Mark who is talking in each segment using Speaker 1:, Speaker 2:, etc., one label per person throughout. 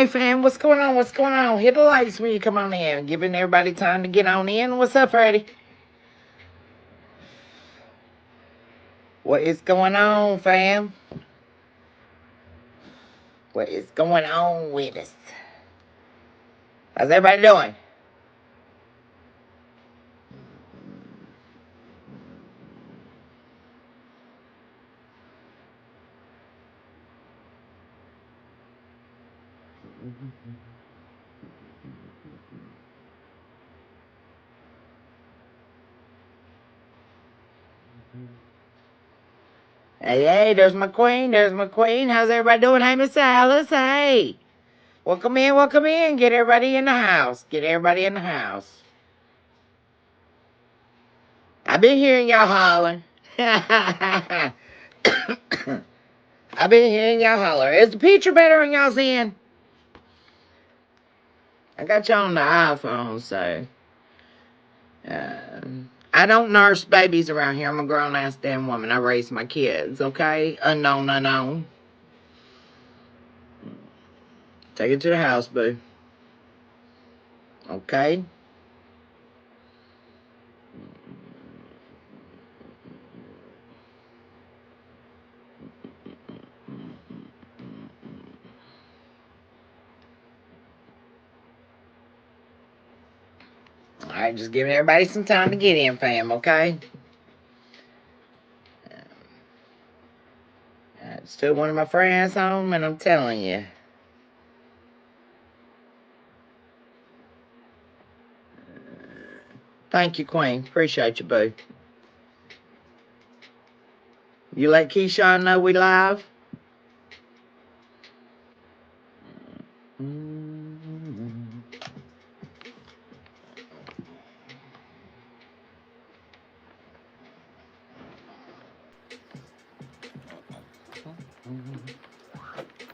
Speaker 1: Hey, fam, what's going on? What's going on? Hit the lights when you come on in. Giving everybody time to get on in. What's up, Freddie? What is going on, fam? What is going on with us? How's everybody doing? Hey, there's my queen. There's my queen. How's everybody doing? Hey, Miss Alice. Hey. Welcome in. Welcome in. Get everybody in the house. Get everybody in the house. I've been hearing y'all hollering. I've been hearing y'all holler. Is the picture better on y'all's end? I got you on the iPhone, so. I don't nurse babies around here. I'm a grown ass damn woman. I raise my kids, okay? Unknown, unknown. Take it to the house, boo. Okay? Alright, just giving everybody some time to get in, fam, okay? I stood one of my friends home, and I'm telling you. Thank you, Queen. Appreciate you, boo. You let Keyshawn know we live?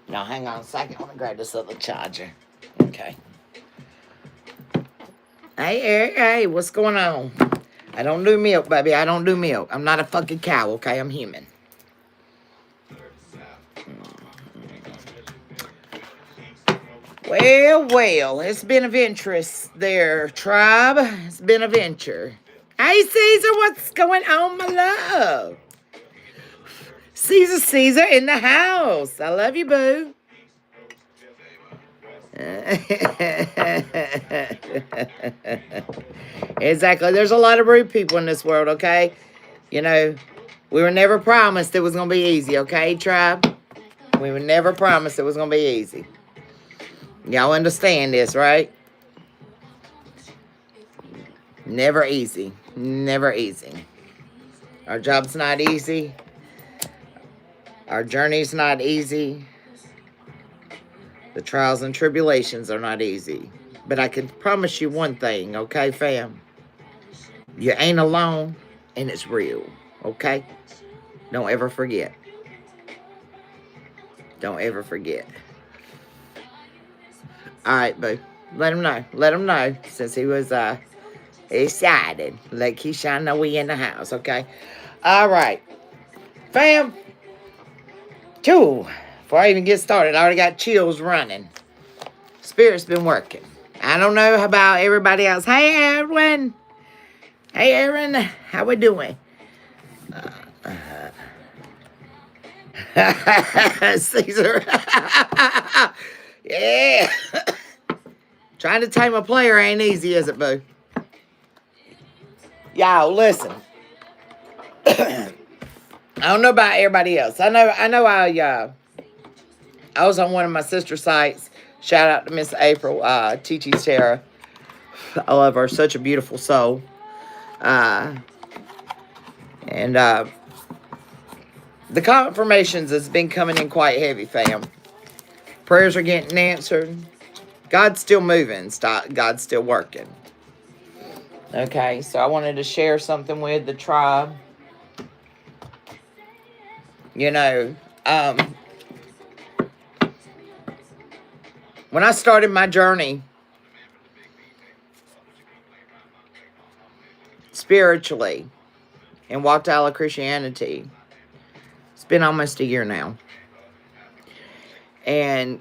Speaker 1: Now, hang on a second. I want to grab this other charger. Okay. Hey, Eric. Hey, what's going on? I don't do milk, baby. I don't do milk. I'm not a fucking cow, okay? I'm human. Well, it's been adventurous there, tribe. It's been a venture. Hey, Caesar, what's going on, my love? Caesar in the house. I love you, boo. Exactly. There's a lot of rude people in this world, okay? You know, we were never promised it was going to be easy, okay, tribe? We were never promised it was going to be easy. Y'all understand this, right? Never easy. Never easy. Our job's not easy. Our journey's not easy. The trials and tribulations are not easy. But I can promise you one thing, okay, fam? You ain't alone, and it's real, okay? Don't ever forget. Don't ever forget. All right, boo. Let him know. Let him know, since he was excited. Let Keyshawn know we in the house, okay? All right. Fam. Two. Before I even get started, I already got chills running. Spirit's been working. I don't know about everybody else. Hey, Edwin. Hey, Aaron. How we doing? Caesar. Yeah. Trying to tame a player ain't easy, is it, boo? Y'all, listen. I don't know about everybody else. I was on one of my sister sites. Shout out to Miss April, TT Sarah. I love her. Such a beautiful soul. And the confirmations has been coming in quite heavy, fam. Prayers are getting answered. God's still moving. God's still working. Okay, so I wanted to share something with the tribe. You know, when I started my journey spiritually and walked out of Christianity, it's been almost a year now. And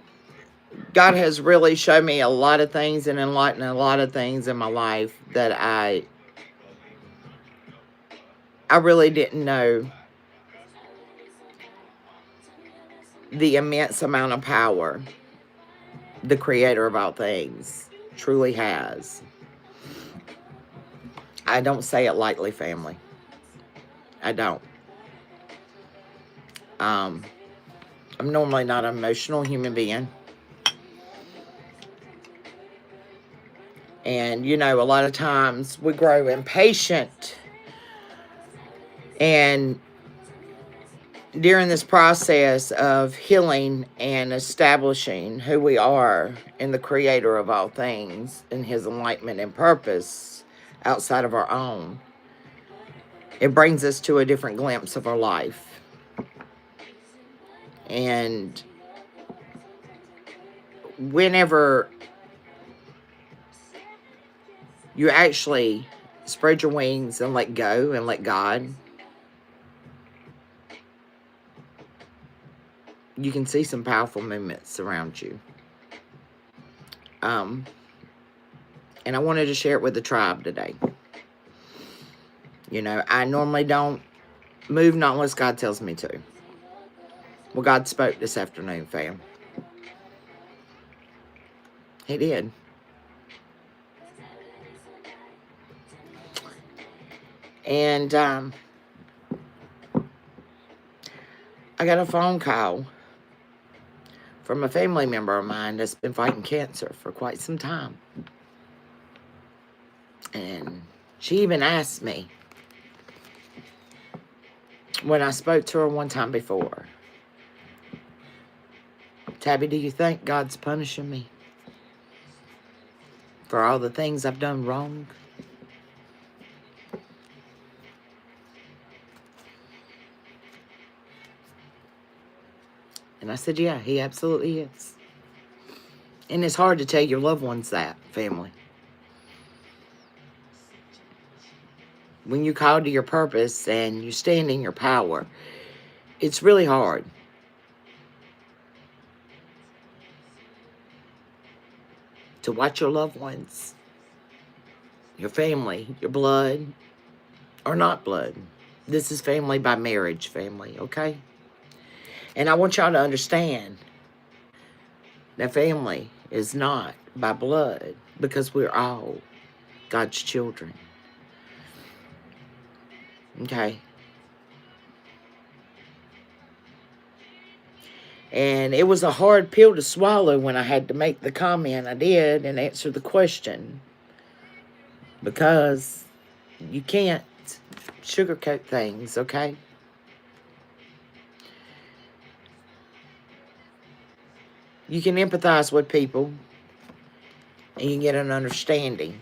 Speaker 1: God has really shown me a lot of things and enlightened a lot of things in my life that I really didn't know the immense amount of power the creator of all things truly has. I don't say it lightly, family. I don't. I'm normally not an emotional human being. And, you know, a lot of times we grow impatient. And during this process of healing and establishing who we are in the creator of all things and his enlightenment and purpose outside of our own, it brings us to a different glimpse of our life. And whenever you actually spread your wings and let go and let God, you can see some powerful movements around you. And I wanted to share it with the tribe today. You know, I normally don't move not unless God tells me to. Well, God spoke this afternoon, fam. He did. And I got a phone call from a family member of mine that's been fighting cancer for quite some time. And she even asked me, when I spoke to her one time before, Tabby, do you think God's punishing me for all the things I've done wrong? And I said, yeah, he absolutely is. And it's hard to tell your loved ones that, family. When you call to your purpose and you stand in your power, it's really hard. To watch your loved ones, your family, your blood, or not blood. This is family by marriage, family, okay? And I want y'all to understand that family is not by blood, because we're all God's children. Okay? And it was a hard pill to swallow when I had to make the comment I did and answer the question. Because you can't sugarcoat things, okay? You can empathize with people and you can get an understanding.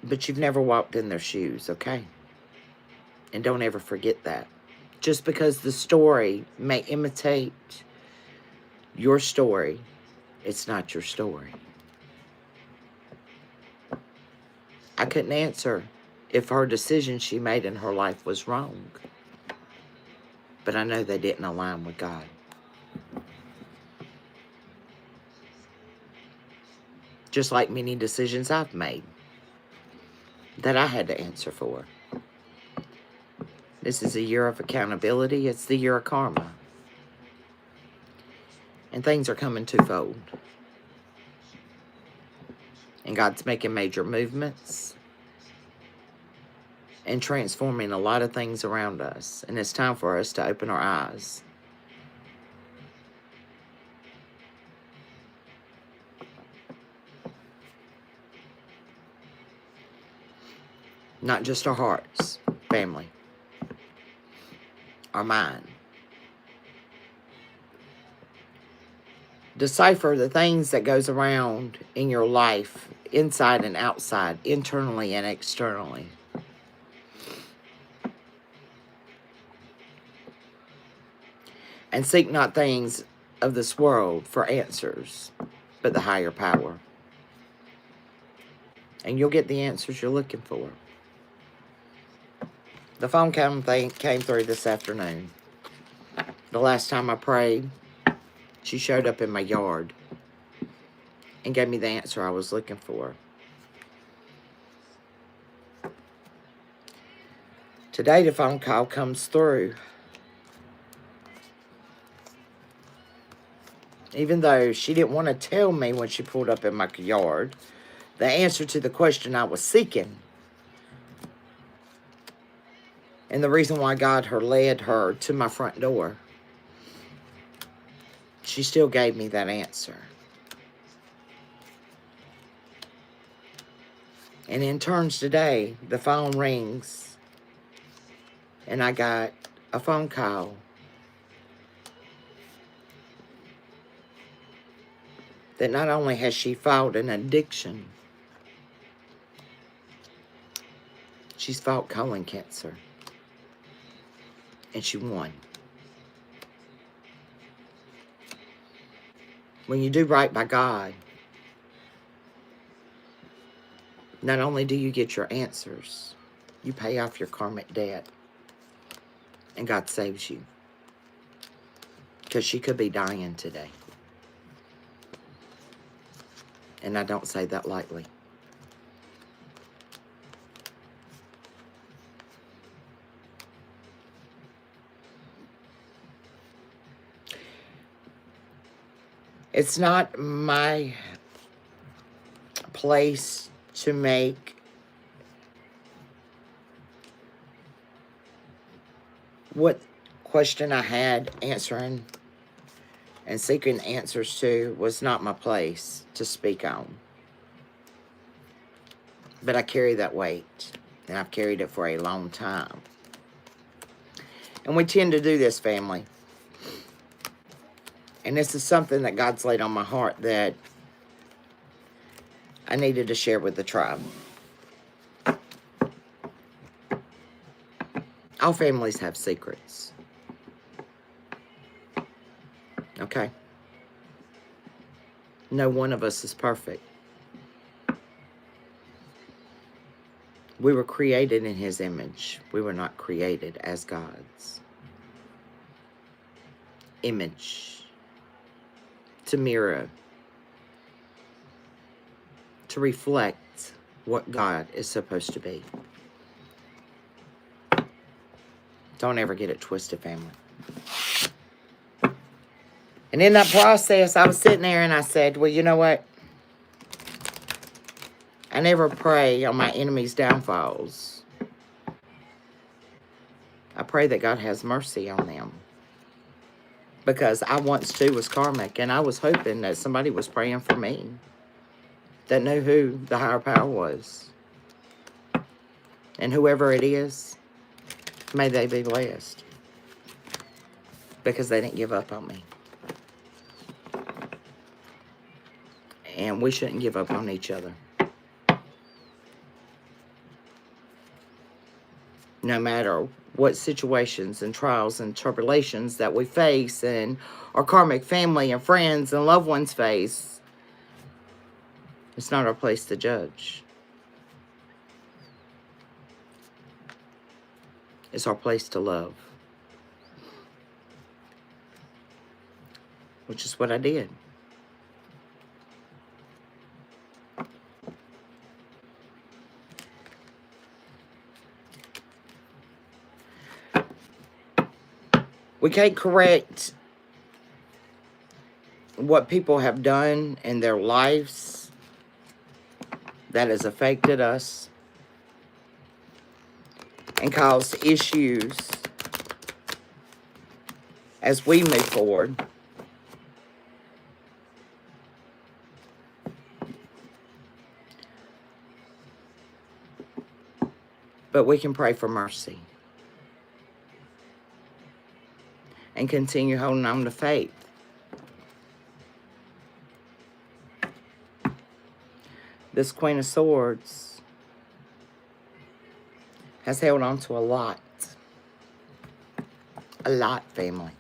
Speaker 1: But you've never walked in their shoes, okay? And don't ever forget that. Just because the story may imitate your story, it's not your story. I couldn't answer if her decision she made in her life was wrong. But I know they didn't align with God. Just like many decisions I've made that I had to answer for. This is a year of accountability. It's the year of karma. And things are coming twofold. And God's making major movements and transforming a lot of things around us. And it's time for us to open our eyes. Not just our hearts, family, our mind. Decipher the things that goes around in your life, inside and outside, internally and externally. And seek not things of this world for answers, but the higher power. And you'll get the answers you're looking for. The phone came through this afternoon. The last time I prayed, she showed up in my yard and gave me the answer I was looking for. Today, the phone call comes through. Even though she didn't want to tell me when she pulled up in my yard the answer to the question I was seeking. And the reason why God led her to my front door. She still gave me that answer. And in turns today, the phone rings. And I got a phone call. That not only has she fought an addiction, she's fought colon cancer. And she won. When you do right by God, not only do you get your answers, you pay off your karmic debt. And God saves you. Because she could be dying today. And I don't say that lightly. It's not my place to make what question I had answering and seeking answers to was not my place to speak on. But I carry that weight, and I've carried it for a long time. And we tend to do this, family. And this is something that God's laid on my heart that I needed to share with the tribe. All families have secrets. Okay? No one of us is perfect. We were created in His image. We were not created as God's image. To mirror. To reflect what God is supposed to be. Don't ever get it twisted, family. And in that process, I was sitting there and I said, well, you know what? I never pray on my enemies' downfalls. I pray that God has mercy on them. Because I once too was karmic, and I was hoping that somebody was praying for me that knew who the higher power was. And whoever it is, may they be blessed. Because they didn't give up on me. And we shouldn't give up on each other. No matter what situations and trials and tribulations that we face and our karmic family and friends and loved ones face, it's not our place to judge. It's our place to love. Which is what I did. We can't correct what people have done in their lives that has affected us and caused issues as we move forward. But we can pray for mercy. And continue holding on to faith. This Queen of Swords has held on to a lot. A lot, family.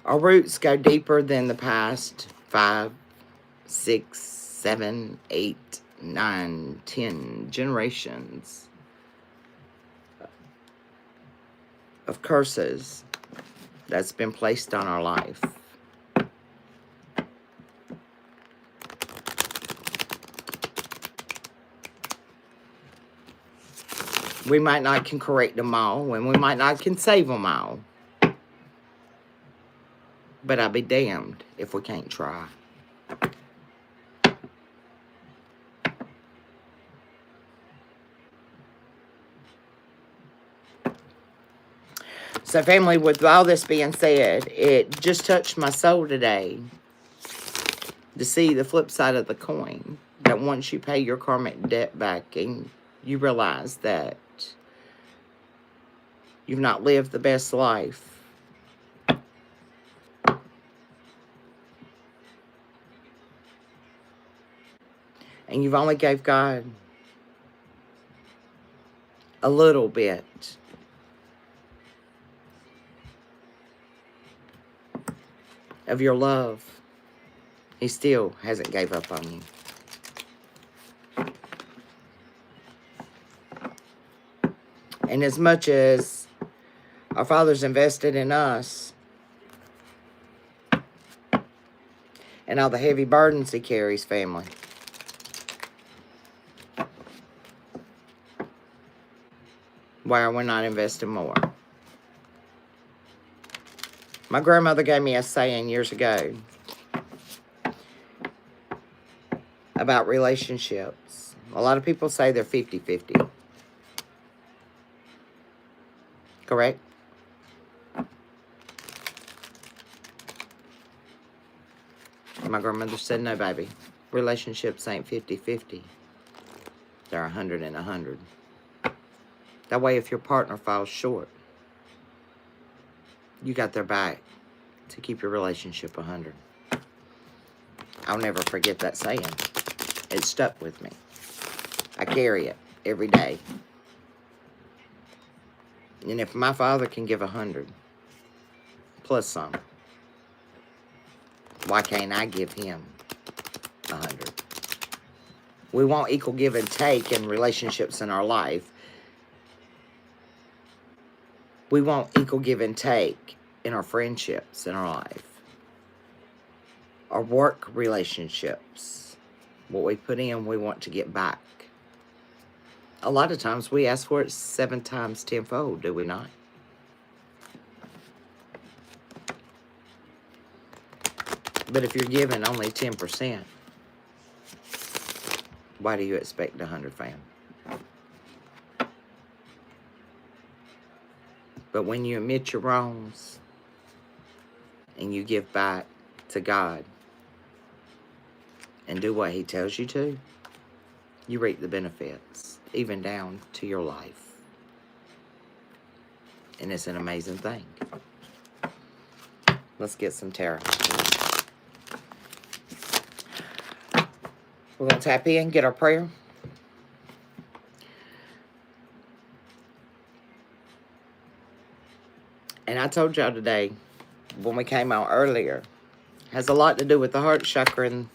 Speaker 1: Our roots go deeper than the past 5, 6, 7, 8, 9, 10 generations of curses that's been placed on our life. We might not can correct them all, and we might not can save them all. But I'll be damned if we can't try. So family, with all this being said, it just touched my soul today to see the flip side of the coin. That once you pay your karmic debt back and you realize that you've not lived the best life, and you've only gave God a little bit of your love, He still hasn't gave up on you. And as much as our Father's invested in us and all the heavy burdens He carries, family, why are we not investing more? My grandmother gave me a saying years ago about relationships. A lot of people say they're 50-50. Correct? My grandmother said, no, baby. Relationships ain't 50-50. They're 100 and 100. That way, if your partner falls short, you got their back to keep your relationship 100. I'll never forget that saying. It stuck with me. I carry it every day. And if my father can give 100 plus some, why can't I give him 100? We want equal give and take in relationships in our life. We want equal give and take in our friendships in our life. Our work relationships. What we put in, we want to get back. A lot of times we ask for it 7 times tenfold, do we not? But if you're giving only 10%, why do you expect 100, fam? But when you admit your wrongs and you give back to God and do what He tells you to, you reap the benefits, even down to your life. And it's an amazing thing. Let's get some tarot. We're going to tap in, get our prayer. And I told y'all today, when we came out earlier, has a lot to do with the heart chakra and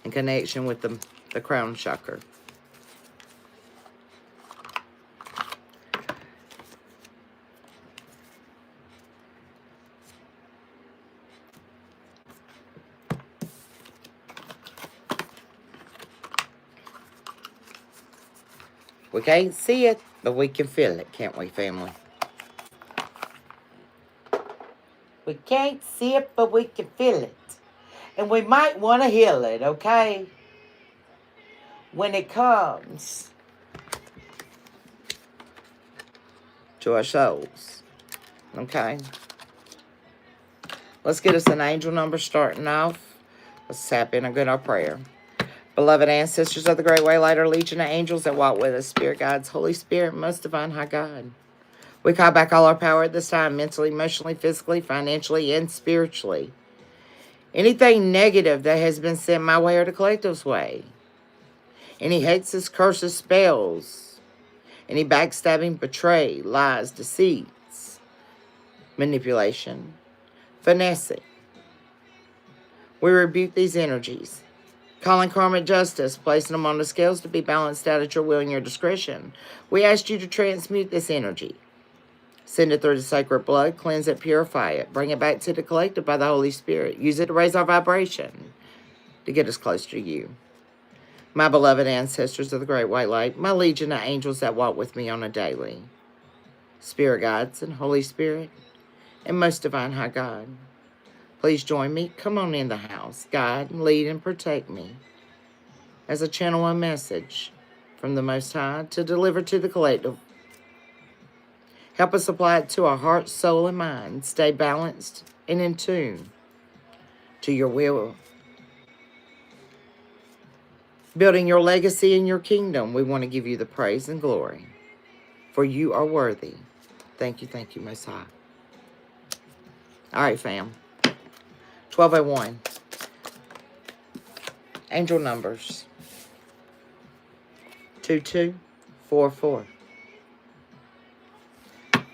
Speaker 1: in connection with the crown chakra. We can't see it, but we can feel it, can't we, family? We can't see it, but we can feel it. And we might want to heal it, okay? When it comes to our souls, okay? Let's get us an angel number starting off. Let's tap in and get our prayer. Beloved ancestors of the Great Way Lighter, Legion of Angels that walk with us, Spirit Guides, Holy Spirit, most divine high God. We call back all our power at this time, mentally, emotionally, physically, financially, and spiritually. Anything negative that has been sent my way or the collective's way. Any hexes, curses, spells. Any backstabbing, betray, lies, deceits, manipulation, finessing. We rebuke these energies. Calling karmic justice, placing them on the scales to be balanced out at your will and your discretion. We ask you to transmute this energy. Send it through the sacred blood, cleanse it, purify it. Bring it back to the collective by the Holy Spirit. Use it to raise our vibration, to get us closer to you. My beloved ancestors of the Great White Light, my legion of angels that walk with me on a daily. Spirit Guides and Holy Spirit, and most divine high God. Please join me. Come on in the house. Guide, lead, and protect me as I channel a message from the Most High to deliver to the collective. Help us apply it to our heart, soul, and mind. Stay balanced and in tune to your will. Building your legacy in your kingdom, we want to give you the praise and glory, for you are worthy. Thank you, Most High. All right, fam. 1201. Angel numbers. 2244.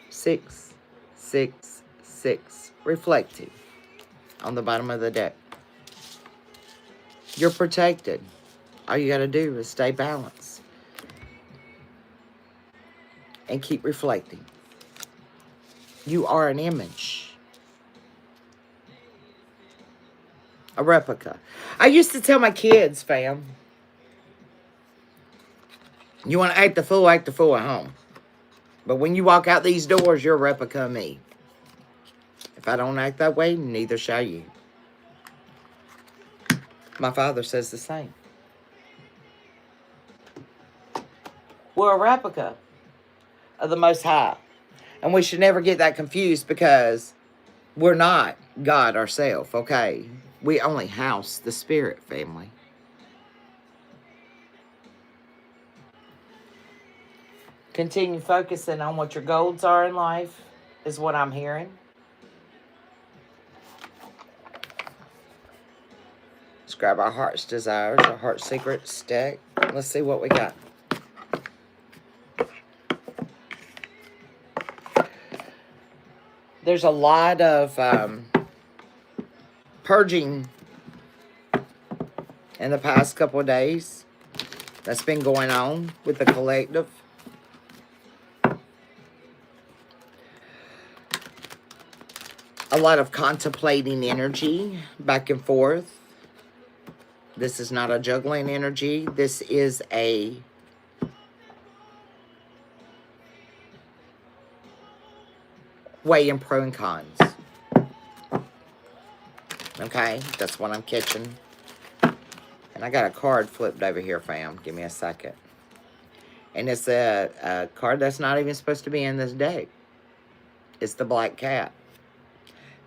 Speaker 1: 666. Reflective on the bottom of the deck. You're protected. All you got to do is stay balanced and keep reflecting. You are an image, a replica. I used to tell my kids, fam, you want to act the fool at home. But when you walk out these doors, you're a replica of me. If I don't act that way, neither shall you. My father says the same. We're a replica of the Most High. And we should never get that confused because we're not God ourselves, okay? We only house the spirit, family. Continue focusing on what your goals are in life is what I'm hearing. Let's grab our heart's desires, our heart secrets deck. Let's see what we got. There's a lot of purging in the past couple of days that's been going on with the collective. A lot of contemplating energy back and forth. This is not a juggling energy. This is a weighing pro and cons. Okay, that's what I'm catching. And I got a card flipped over here, fam. Give me a second. And it's a card that's not even supposed to be in this deck. It's the Black Cat.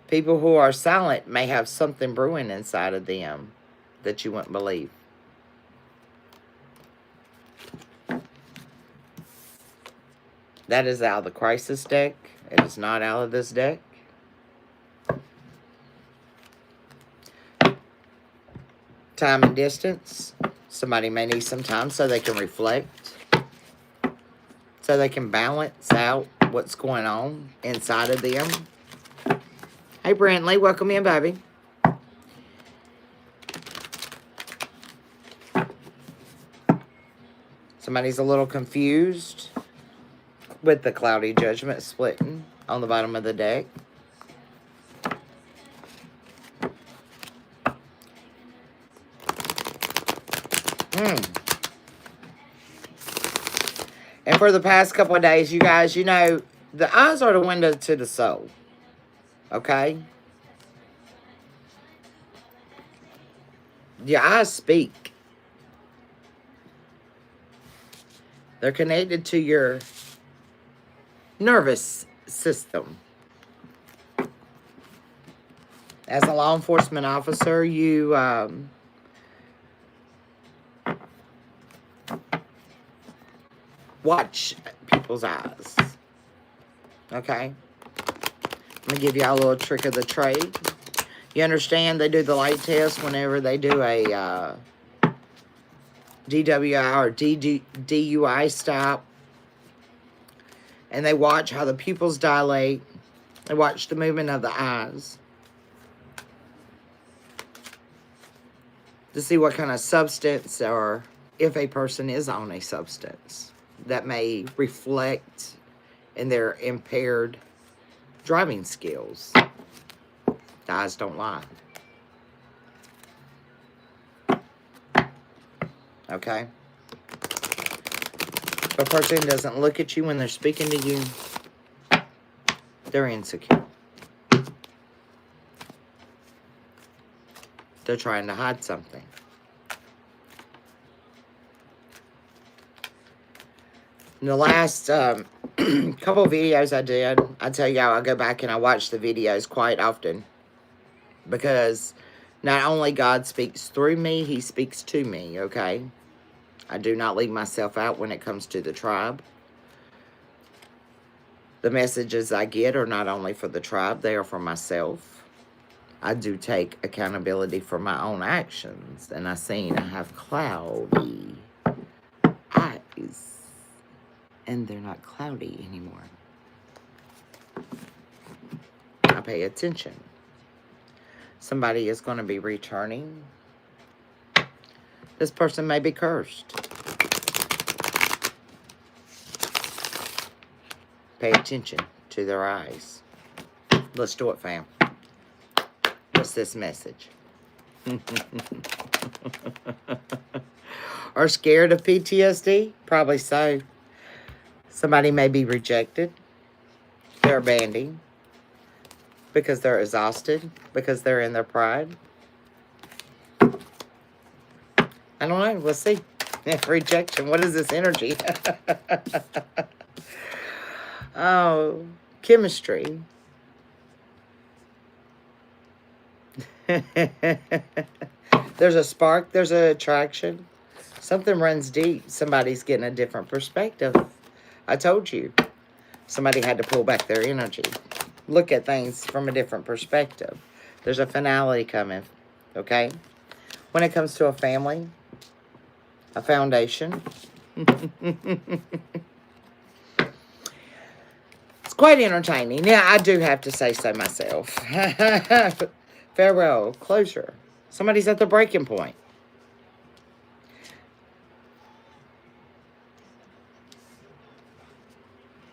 Speaker 1: People who are silent may have something brewing inside of them that you wouldn't believe. That is out of the Crisis deck. It is not out of this deck. Time and distance. Somebody may need some time so they can reflect. So they can balance out what's going on inside of them. Hey, Brantley, welcome in, baby. Somebody's a little confused with the Cloudy Judgment splitting on the bottom of the deck. And for the past couple of days, you guys, you know, the eyes are the window to the soul. Okay? Your eyes speak. They're connected to your nervous system. As a law enforcement officer, you watch people's eyes. Okay? I'm going to give y'all a little trick of the trade. You understand they do the light test whenever they do a DWI or DUI stop. And they watch how the pupils dilate. They watch the movement of the eyes. To see what kind of substance or if a person is on a substance that may reflect in their impaired driving skills. The eyes don't lie. Okay? If a person doesn't look at you when they're speaking to you, they're insecure. They're trying to hide something. In the last couple of videos I did, I tell y'all I go back and I watch the videos quite often. Because not only God speaks through me, He speaks to me, okay? I do not leave myself out when it comes to the tribe. The messages I get are not only for the tribe, they are for myself. I do take accountability for my own actions. And I have cloudy eyes. And they're not cloudy anymore. I pay attention. Somebody is going to be returning. This person may be cursed. Pay attention to their eyes. Let's do it, fam. What's this message? Are scared of PTSD? Probably so. Somebody may be rejected. They're abandoned. because they're exhausted, because they're in their pride. I don't know. Let's see. Rejection. What is this energy? Oh, chemistry. There's a spark. There's an attraction. Something runs deep. Somebody's getting a different perspective. I told you. Somebody had to pull back their energy. Look at things from a different perspective. There's a finality coming. Okay? When it comes to a family, a foundation. It's quite entertaining. Yeah, I do have to say so myself. Farewell. Closure. Somebody's at the breaking point.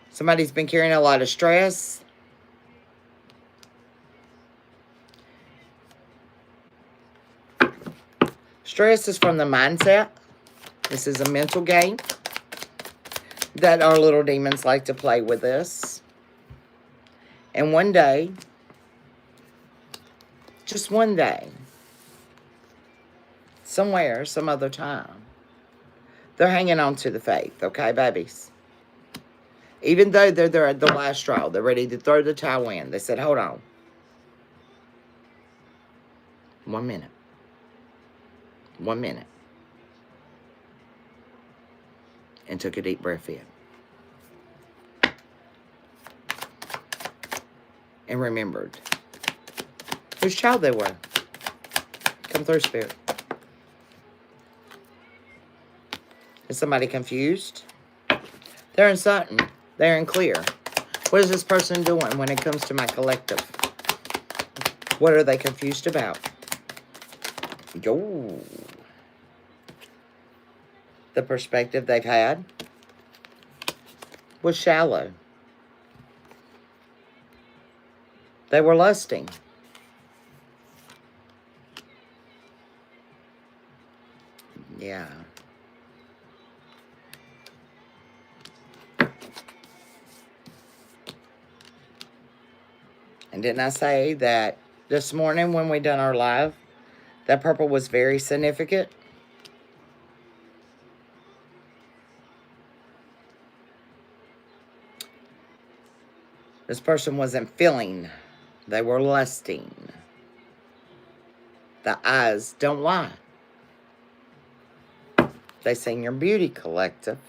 Speaker 1: Somebody's been carrying a lot of stress. Stress is from the mindset. This is a mental game that our little demons like to play with us. And one day, just one day, somewhere, some other time, they're hanging on to the faith, okay, babies? Even though they're at the last straw, they're ready to throw the towel in. They said, hold on. 1 minute. 1 minute. And took a deep breath in. And remembered whose child they were. Come through, Spirit. Is somebody confused? They're uncertain. They're unclear. What is this person doing when it comes to my collective? What are they confused about? Yo. The perspective they've had was shallow. They were lusting. Yeah. And didn't I say that this morning when we done our live, that purple was very significant? This person wasn't feeling. They were lusting. The eyes don't lie. They sing your beauty collective.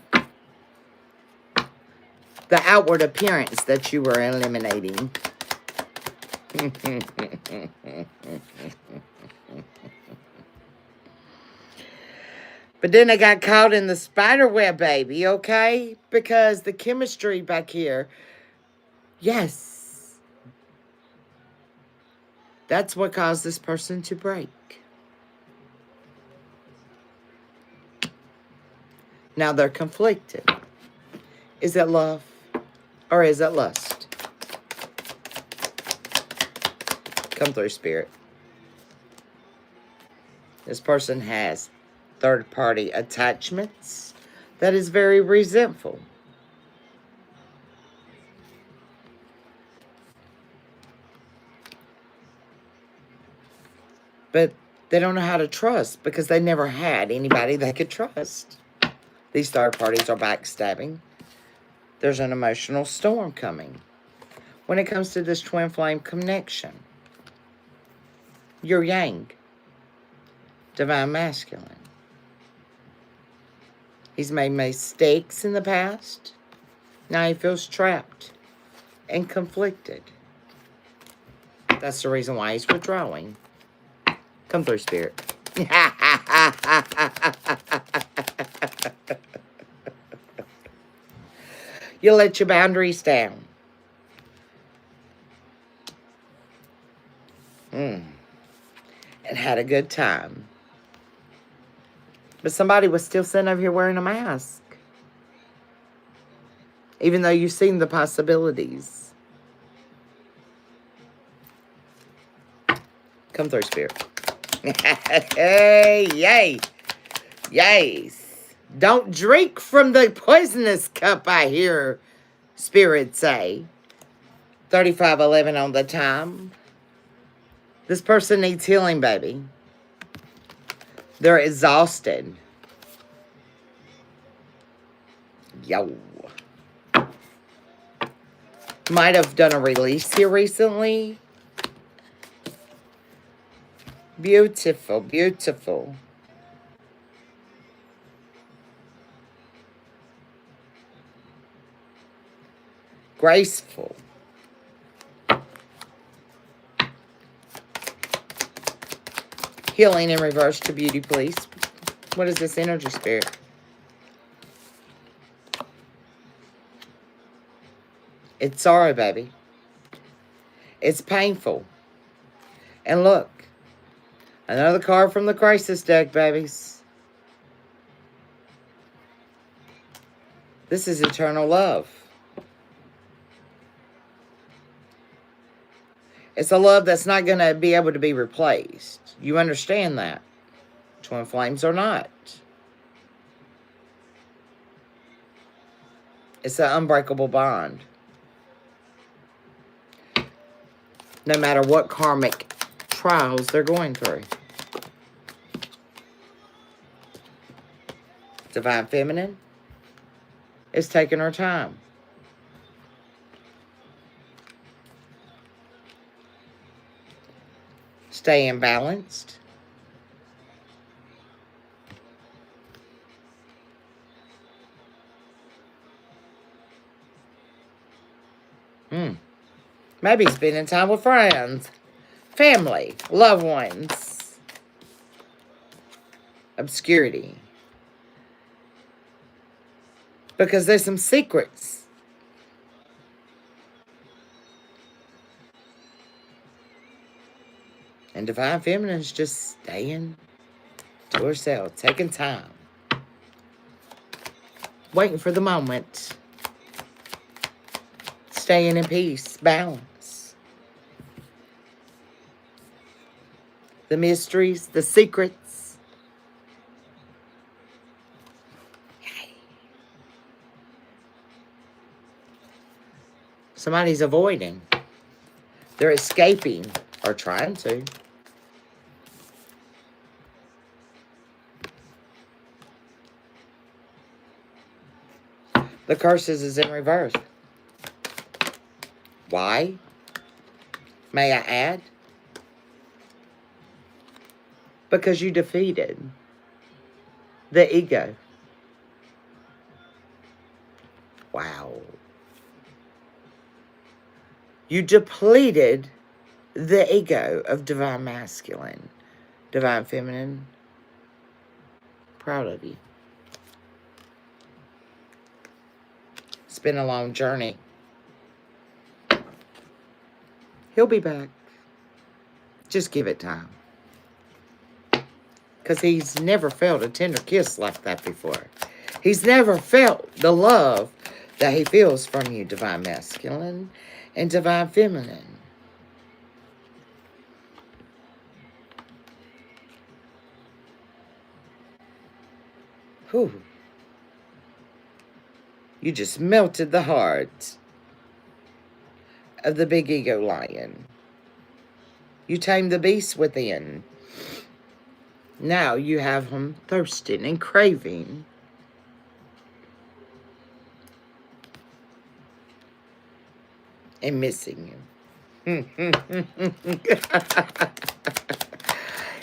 Speaker 1: The outward appearance that you were eliminating. But then I got caught in the spider web, baby, okay? Because the chemistry back here, yes. That's what caused this person to break. Now they're conflicted. Is it love or is it lust? Come through, Spirit. This person has third-party attachments that is very resentful. But they don't know how to trust because they never had anybody they could trust. These third parties are backstabbing. There's an emotional storm coming. When it comes to this twin flame connection, you're yang, divine masculine. He's made mistakes in the past. Now he feels trapped and conflicted. That's the reason why he's withdrawing. Come through, Spirit. You let your boundaries down. And had a good time. But somebody was still sitting over here wearing a mask. Even though you've seen the possibilities. Come through, Spirit. Hey, yay. Yes. Don't drink from the poisonous cup, I hear Spirit say. 3511 on the time. This person needs healing, baby. They're exhausted. Yo. Might have done a release here recently. Beautiful, beautiful. Graceful. Healing in reverse to beauty, please. What is this energy, spirit? It's sorrow, baby. It's painful. And look, another card from the crisis deck, babies. This is eternal love. It's a love that's not going to be able to be replaced. You understand that? Twin flames or not. It's an unbreakable bond. No matter what karmic trials they're going through. Divine Feminine is taking her time. Staying balanced. Maybe spending time with friends, family, loved ones. Obscurity. Because there's some secrets. And Divine Feminine is just staying to herself, taking time. Waiting for the moment. Staying in peace, balance. The mysteries, the secrets. Somebody's avoiding. They're escaping or trying to. The curses is in reverse. Why? May I add? Because you defeated the ego. Wow. You depleted the ego of Divine Masculine, Divine Feminine. Proud of you. It's been a long journey. He'll be back. Just give it time. Because he's never felt a tender kiss like that before. He's never felt the love that he feels from you, Divine Masculine and Divine Feminine. Whew. You just melted the heart of the big ego lion. You tamed the beast within. Now you have him thirsting and craving. And missing you.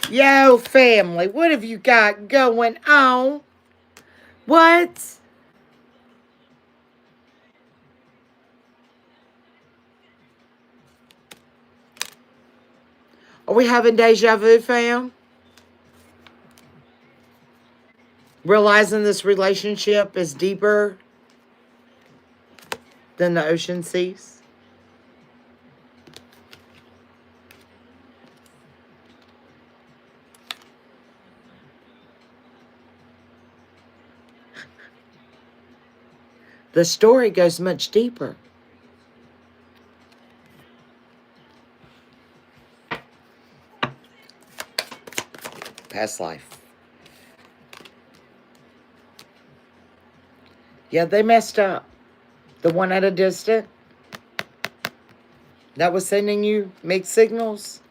Speaker 1: Yo, family, what have you got going on? What? Are we having deja vu, fam? Realizing this relationship is deeper than the ocean seas? The story goes much deeper. Past life. Yeah, they messed up. The one at a distance. That was sending you mixed signals?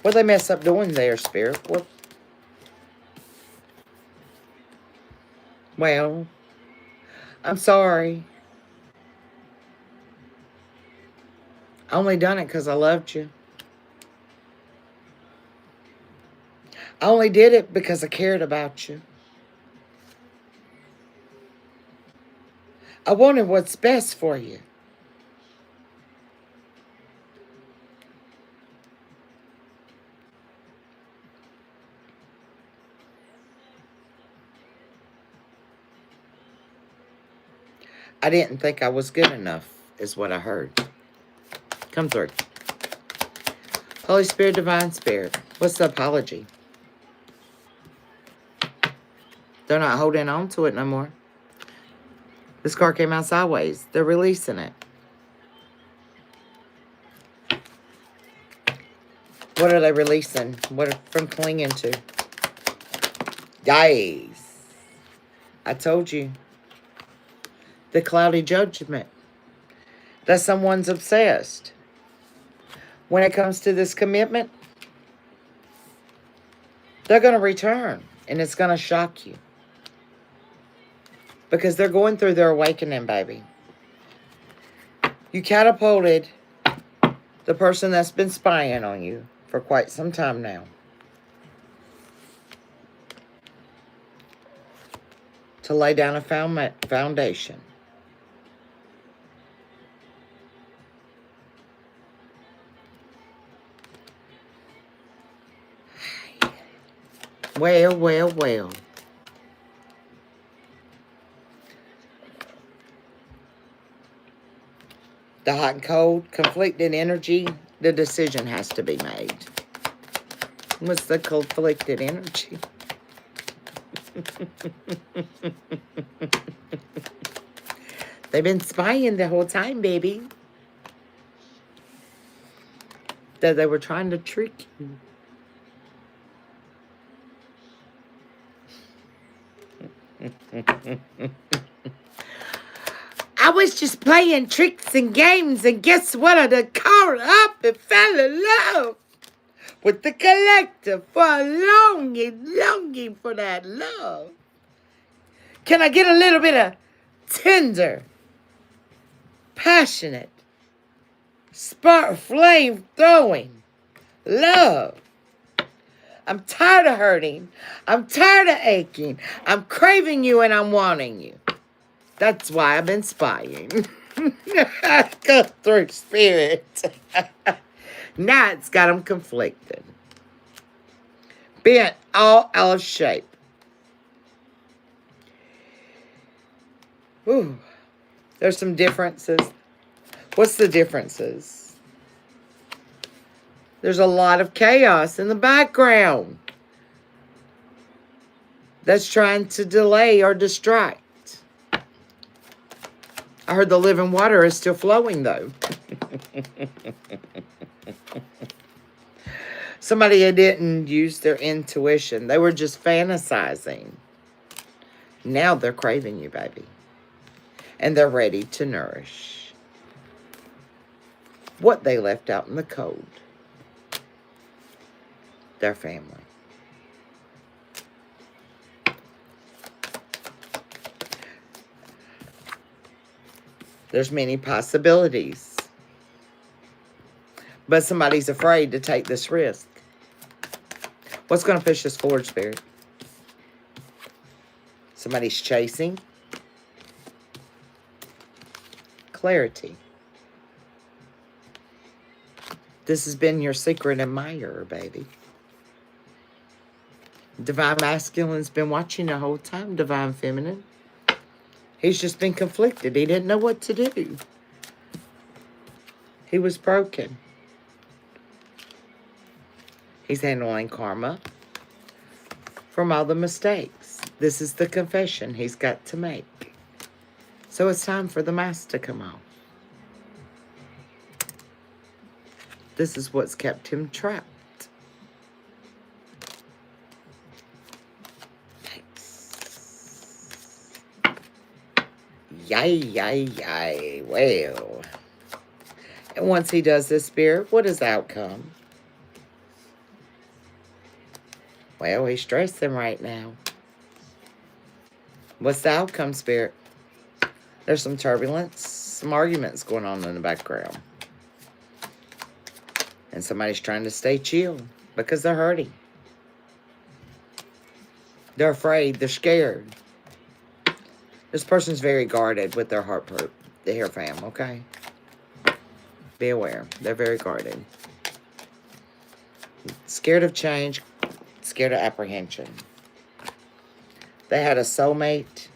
Speaker 1: What they mess up doing there, Spirit? What? Well, I'm sorry. I only done it because I loved you. I only did it because I cared about you. I wanted what's best for you. I didn't think I was good enough, is what I heard. Come through. Holy Spirit, Divine Spirit. What's the apology? They're not holding on to it no more. This car came out sideways. They're releasing it. What are they releasing? What from clinging to? Guys, I told you. The cloudy judgment. That someone's obsessed. When it comes to this commitment, they're going to return. And it's going to shock you. Because they're going through their awakening, baby. You catapulted the person that's been spying on you for quite some time now. To lay down a foundation. Well, well, well. The hot and cold, conflicted energy, the decision has to be made. What's the conflicted energy? They've been spying the whole time, baby. That they were trying to trick you. I was just playing tricks and games, and guess what? I done caught up and fell in love with the collector for a longing for that love. Can I get a little bit of tender, passionate, spark flame throwing love? I'm tired of hurting. I'm tired of aching. I'm craving you and I'm wanting you. That's why I've been spying. Go through, Spirit. Now it's got them conflicted. Bent all out of shape. Ooh. There's some differences. What's the differences? There's a lot of chaos in the background that's trying to delay or distract. I heard the living water is still flowing, though. Somebody who didn't use their intuition. They were just fantasizing. Now they're craving you, baby. And they're ready to nourish what they left out in the cold. Their family. There's many possibilities. But somebody's afraid to take this risk. What's going to push us forward, Spirit? Somebody's chasing. Clarity. This has been your secret admirer, baby. Divine Masculine's been watching the whole time, Divine Feminine. He's just been conflicted. He didn't know what to do. He was broken. He's handling karma from all the mistakes. This is the confession he's got to make. So it's time for the mask to come off. This is what's kept him trapped. Yay, yay, yay. Well. And once he does this, Spirit, what is the outcome? Well, he's stressing right now. What's the outcome, Spirit? There's some turbulence, some arguments going on in the background. And somebody's trying to stay chill because they're hurting. They're afraid. They're scared. This person's very guarded with their heart hurt. The hair fam, okay? Be aware. They're very guarded. Scared of change. Scared of apprehension. They had a soulmate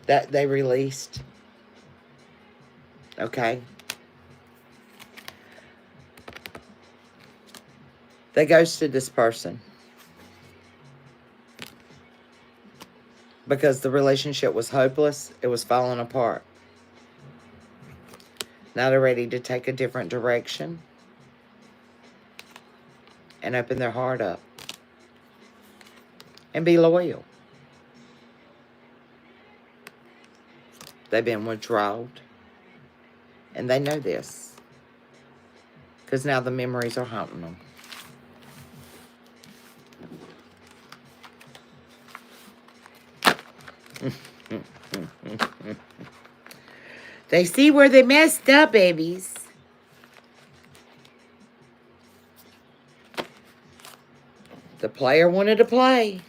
Speaker 1: that they released. Okay? They ghosted this person because the relationship was hopeless. It was falling apart. Now they're ready to take a different direction and open their heart up and be loyal. They've been withdrawn, and they know this because now the memories are haunting them. They see where they messed up, babies. The player wanted to play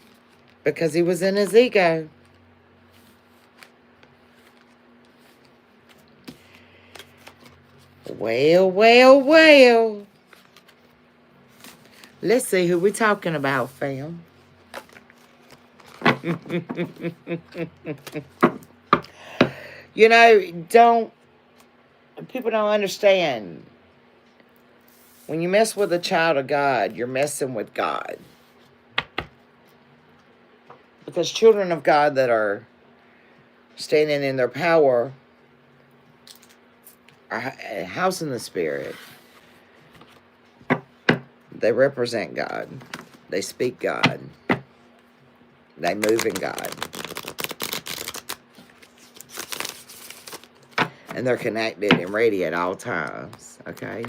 Speaker 1: because he was in his ego. Well, well, well. Let's see who we're talking about, fam. You know, people don't understand. When you mess with a child of God, you're messing with God. Because children of God that are standing in their power are housing the Spirit. They represent God. They speak God. They move in God. And they're connected and ready at all times, okay?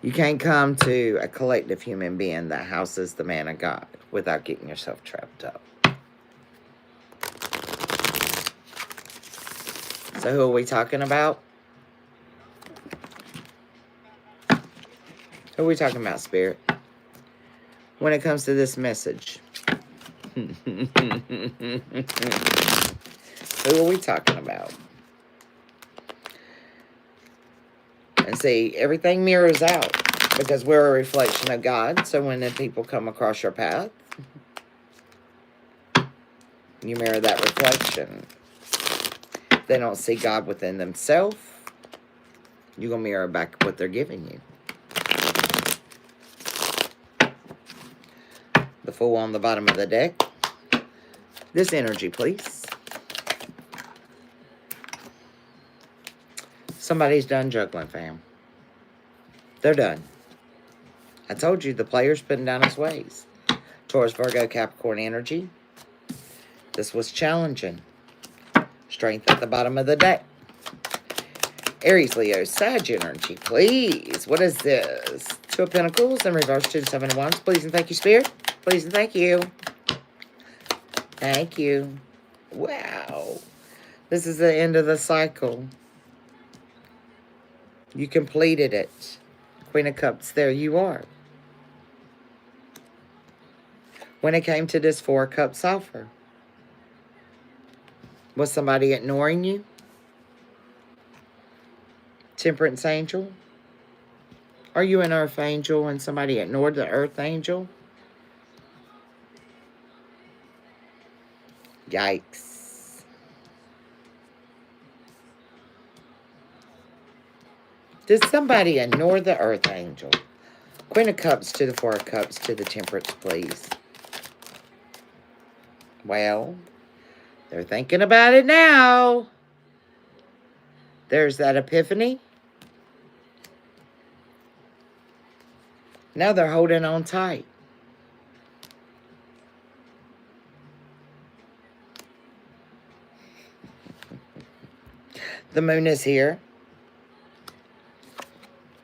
Speaker 1: You can't come to a collective human being that houses the man of God without getting yourself trapped up. So who are we talking about? Who are we talking about, Spirit? When it comes to this message. Who are we talking about? And see, everything mirrors out because we're a reflection of God. So when the people come across your path, you mirror that reflection. If they don't see God within themselves, you're going to mirror back what they're giving you. The Fool on the bottom of the deck. This energy, please. Somebody's done juggling, fam. They're done. I told you the player's putting down his ways. Taurus, Virgo, Capricorn energy. This was challenging. Strength at the bottom of the deck. Aries, Leo, Sag energy, please. What is this? Two of Pentacles in reverse to the Seven of Wands. Please and thank you, Spirit. Please and thank you. Thank you. Wow. This is the end of the cycle. You completed it. Queen of Cups, there you are. When it came to this Four of Cups offer, was somebody ignoring you? Temperance angel? Are you an earth angel and somebody ignored the earth angel? Yikes. Did somebody ignore the earth angel? Queen of Cups to the Four of Cups to the Temperance, please. Well, they're thinking about it now. There's that epiphany. Now they're holding on tight. The moon is here.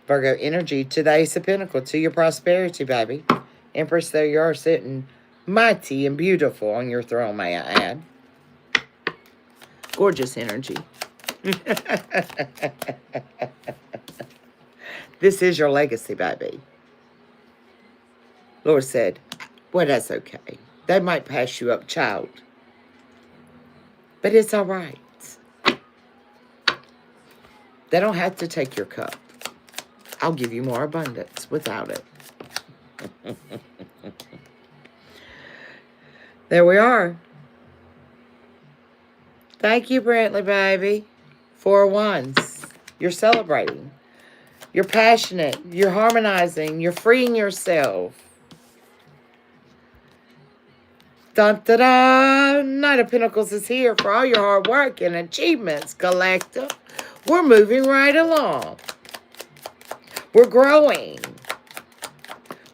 Speaker 1: Virgo energy to the Ace of Pentacles, to your prosperity, baby. Empress, there you are sitting mighty and beautiful on your throne, may I add. Gorgeous energy. This is your legacy, baby. Lord said, well, that's okay. They might pass you up, child. But it's all right. They don't have to take your cup. I'll give you more abundance without it. There we are. Thank you, Brantley, baby. 4 ones. You're celebrating. You're passionate. You're harmonizing. You're freeing yourself. Dun, da, da. Knight of Pentacles is here for all your hard work and achievements, collective. We're moving right along. We're growing.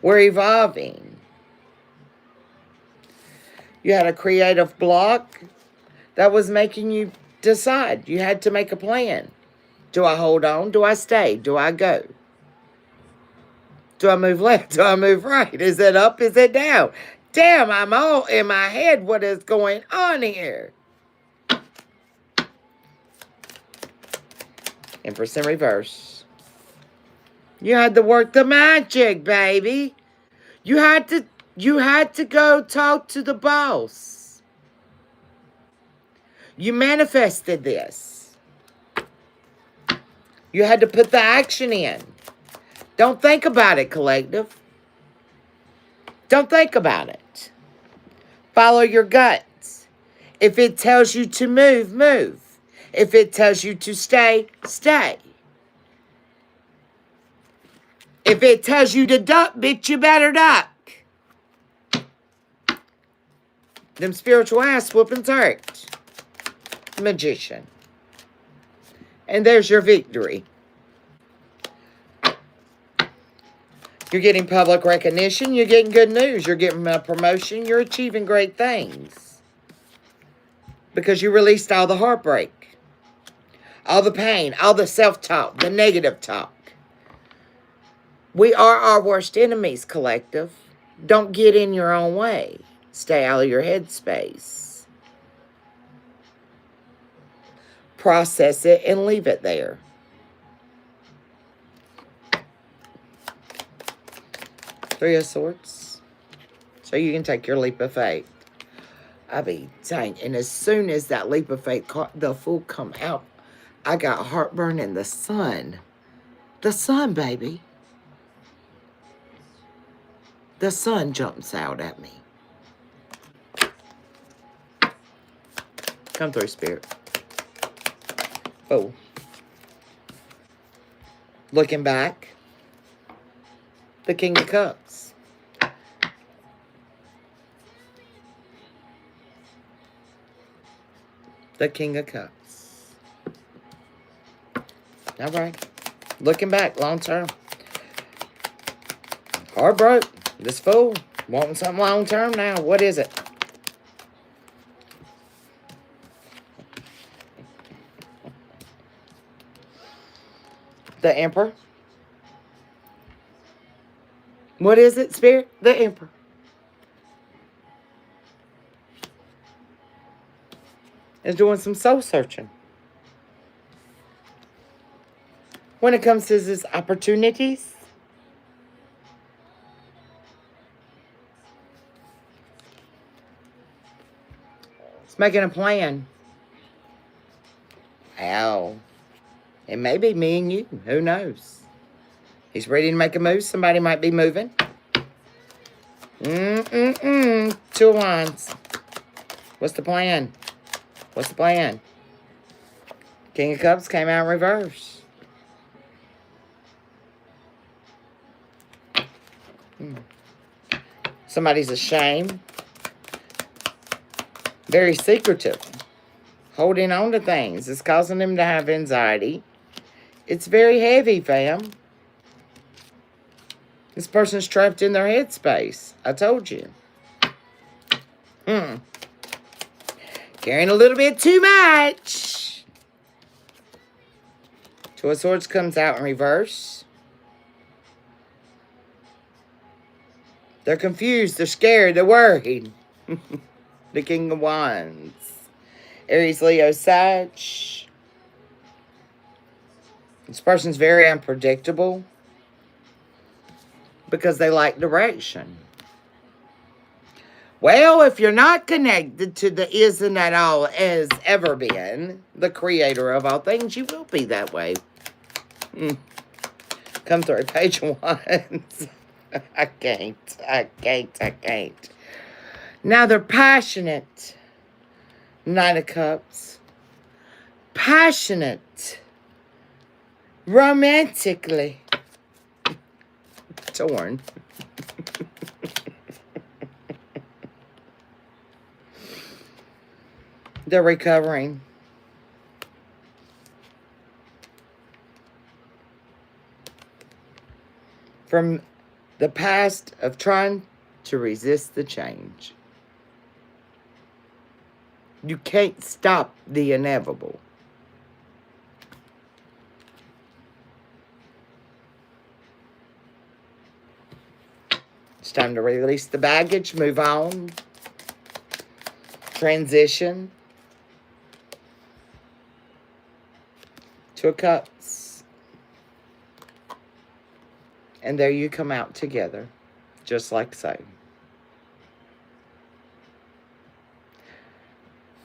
Speaker 1: We're evolving. You had a creative block that was making you decide. You had to make a plan. Do I hold on? Do I stay? Do I go? Do I move left? Do I move right? Is it up? Is it down? Damn, I'm all in my head. What is going on here? Empress in reverse. You had to work the magic, baby. You had to go talk to the boss. You manifested this. You had to put the action in. Don't think about it, collective. Don't think about it. Follow your guts. If it tells you to move, move. If it tells you to stay, stay. If it tells you to duck, bitch, you better duck. Them spiritual ass whoopings hurt. Magician. And there's your victory. You're getting public recognition. You're getting good news. You're getting a promotion. You're achieving great things. Because you released all the heartbreak. All the pain. All the self-talk. The negative talk. We are our worst enemies, collective. Don't get in your own way. Stay out of your headspace. Process it and leave it there. Three of Swords. So you can take your leap of faith. I be dang. And as soon as that leap of faith, the Fool come out, I got heartburn in the sun. The sun, baby. The sun jumps out at me. Come through, Spirit. Oh. Looking back. The King of Cups. The King of Cups. All right. Looking back, long term. Heartbroken. This Fool wanting something long term now. What is it? The Emperor. What is it, Spirit? The Emperor. Is doing some soul searching. When it comes to his opportunities. He's making a plan. Ow. It may be me and you. Who knows? He's ready to make a move. Somebody might be moving. Two of Wands. What's the plan? What's the plan? King of Cups came out in reverse. Somebody's ashamed. Very secretive. Holding on to things. It's causing them to have anxiety. It's very heavy, fam. This person's trapped in their headspace. I told you. Carrying a little bit too much. Two of Swords comes out in reverse. They're confused. They're scared. They're worried. The King of Wands. Aries, Leo, Sag. This person's very unpredictable because they lack direction. Well, if you're not connected to the is and that all has ever been, the creator of all things, you will be that way. Come through, Page of Wands. I can't. Now they're passionate. Knight of Cups. Passionate. Romantically. Torn. They're recovering. From the past of trying to resist the change. You can't stop the inevitable. It's time to release the baggage, move on, transition. Two of Cups. And there you come out together, just like so.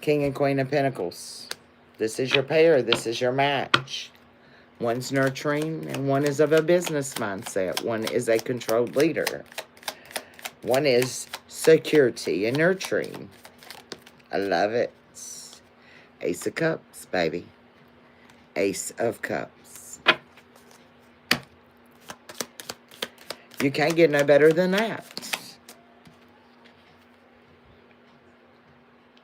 Speaker 1: King and Queen of Pentacles. This is your pair. This is your match. One's nurturing and one is of a business mindset. One is a controlled leader. One is security and nurturing. I love it. Ace of Cups, baby. Ace of Cups. You can't get no better than that.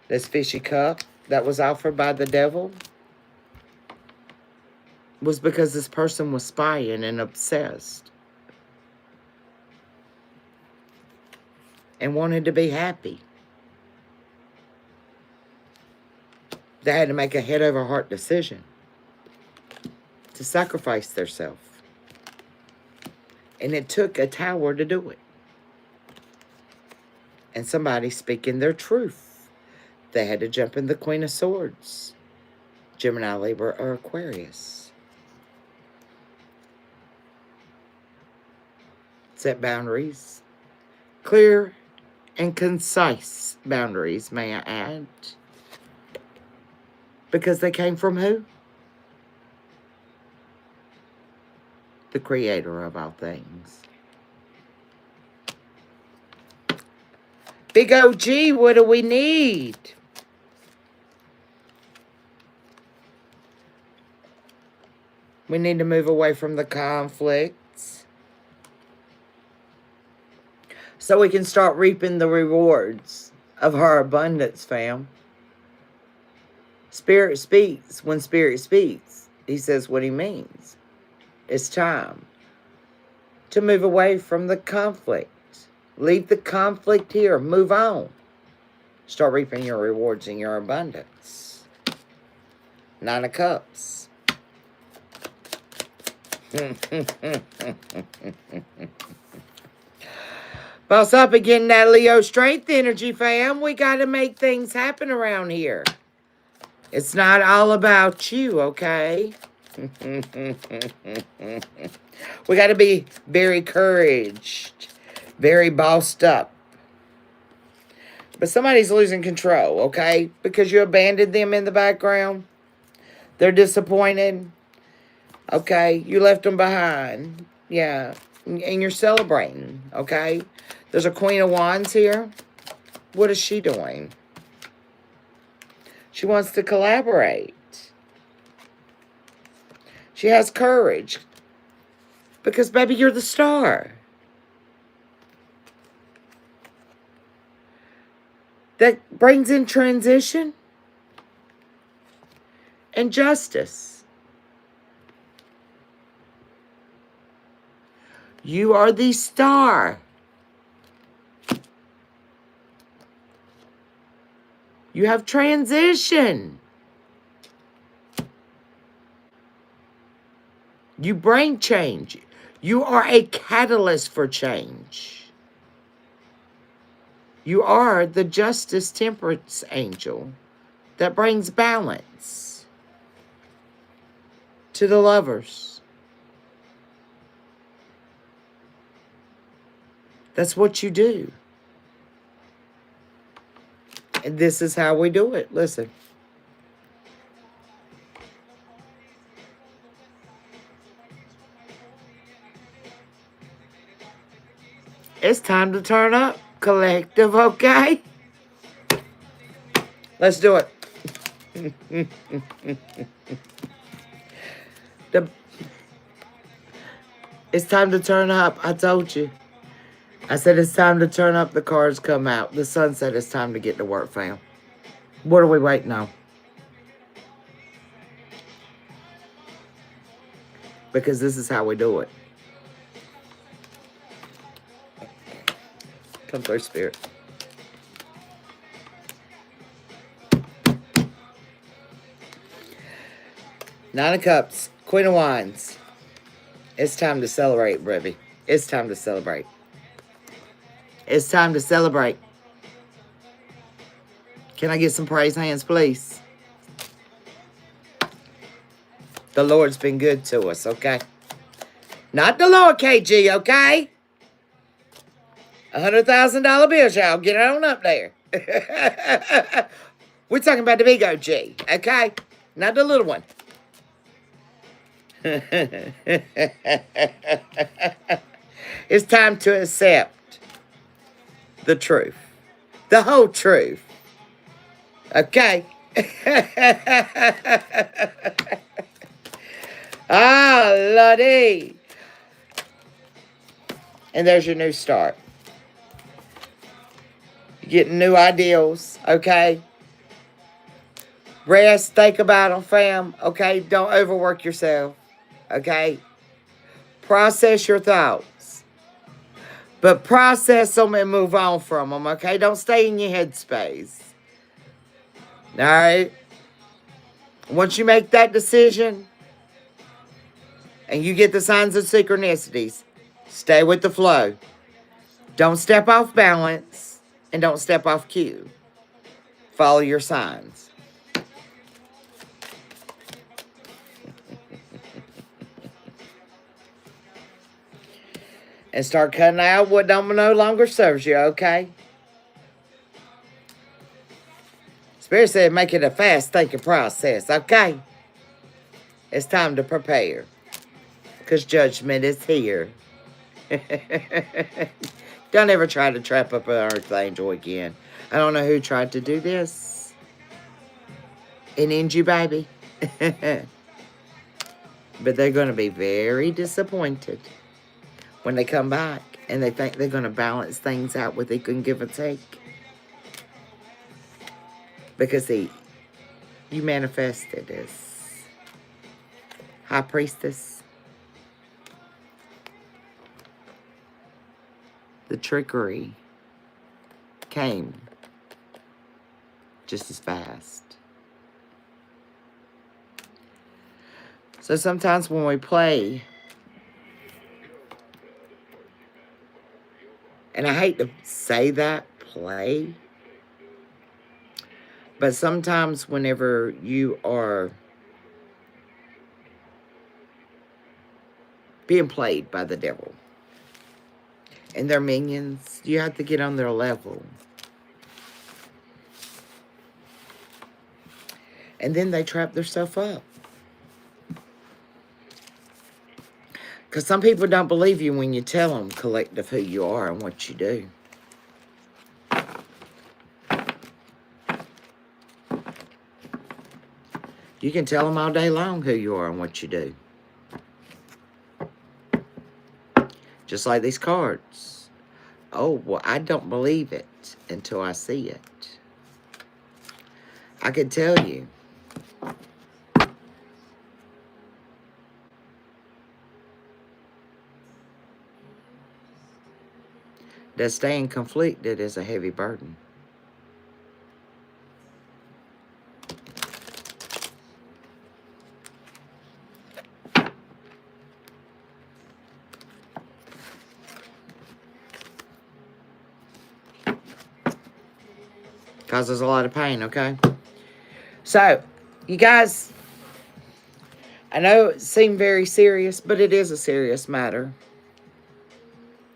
Speaker 1: This fishy cup that was offered by the devil was because this person was spying and obsessed and wanted to be happy. They had to make a head over heart decision to sacrifice themselves. And it took a tower to do it. And somebody speaking their truth. They had to jump in the Queen of Swords. Gemini, Libra, or Aquarius. Set boundaries. Clear and concise boundaries, may I add. Because they came from who? The creator of all things. Big OG, what do we need? We need to move away from the conflicts so we can start reaping the rewards of our abundance, fam. Spirit speaks. When Spirit speaks, he says what he means. It's time to move away from the conflict. Leave the conflict here. Move on. Start reaping your rewards and your abundance. Nine of Cups. Boss up again, that Leo strength energy, fam. We got to make things happen around here. It's not all about you, okay? We got to be very encouraged, very bossed up. But somebody's losing control, okay? Because you abandoned them in the background. They're disappointed. Okay, you left them behind. Yeah, and you're celebrating, okay? There's a Queen of Wands here. What is she doing? She wants to collaborate. She has courage. Because, baby, you're the star. That brings in transition and justice. You are the star. You have transition. You bring change. You are a catalyst for change. You are the justice temperance angel that brings balance to the lovers. That's what you do. And this is how we do it. Listen. It's time to turn up, collective, okay? Let's do it. It's time to turn up. I told you. I said it's time to turn up. The cards come out. The sun said it's time to get to work, fam. What are we waiting on? Because this is how we do it. Come through, Spirit. Nine of Cups. Queen of Wands. It's time to celebrate, Ruby. It's time to celebrate. It's time to celebrate. Can I get some praise hands, please? The Lord's been good to us, okay? Not the Lord KG, okay? $100,000 bills, y'all. Get on up there. We're talking about the big OG, okay? Not the little one. It's time to accept the truth. The whole truth. Okay? Ah, Lordy. And there's your new start. You're getting new ideals, okay? Rest, think about them, fam, okay? Don't overwork yourself, okay? Process your thoughts. But process them and move on from them, okay? Don't stay in your headspace. All right? Once you make that decision and you get the signs of synchronicities, stay with the flow. Don't step off balance and don't step off cue. Follow your signs. And start cutting out what no longer serves you, okay? Spirit said make it a fast thinking process, okay? It's time to prepare. Because judgment is here. Don't ever try to trap up an earth angel again. I don't know who tried to do this. It ends you, baby. But they're going to be very disappointed when they come back and they think they're going to balance things out with equal and give and take. Because you manifested as High Priestess. The trickery came just as fast. So sometimes when we play, and I hate to say that, play, but sometimes whenever you are being played by the devil and their minions, you have to get on their level. And then they trap themselves up. Because some people don't believe you when you tell them, collective, who you are and what you do. You can tell them all day long who you are and what you do. Just like these cards. Oh, well, I don't believe it until I see it. I can tell you. That staying conflicted is a heavy burden. Causes a lot of pain, okay? So, you guys, I know it seemed very serious, but it is a serious matter.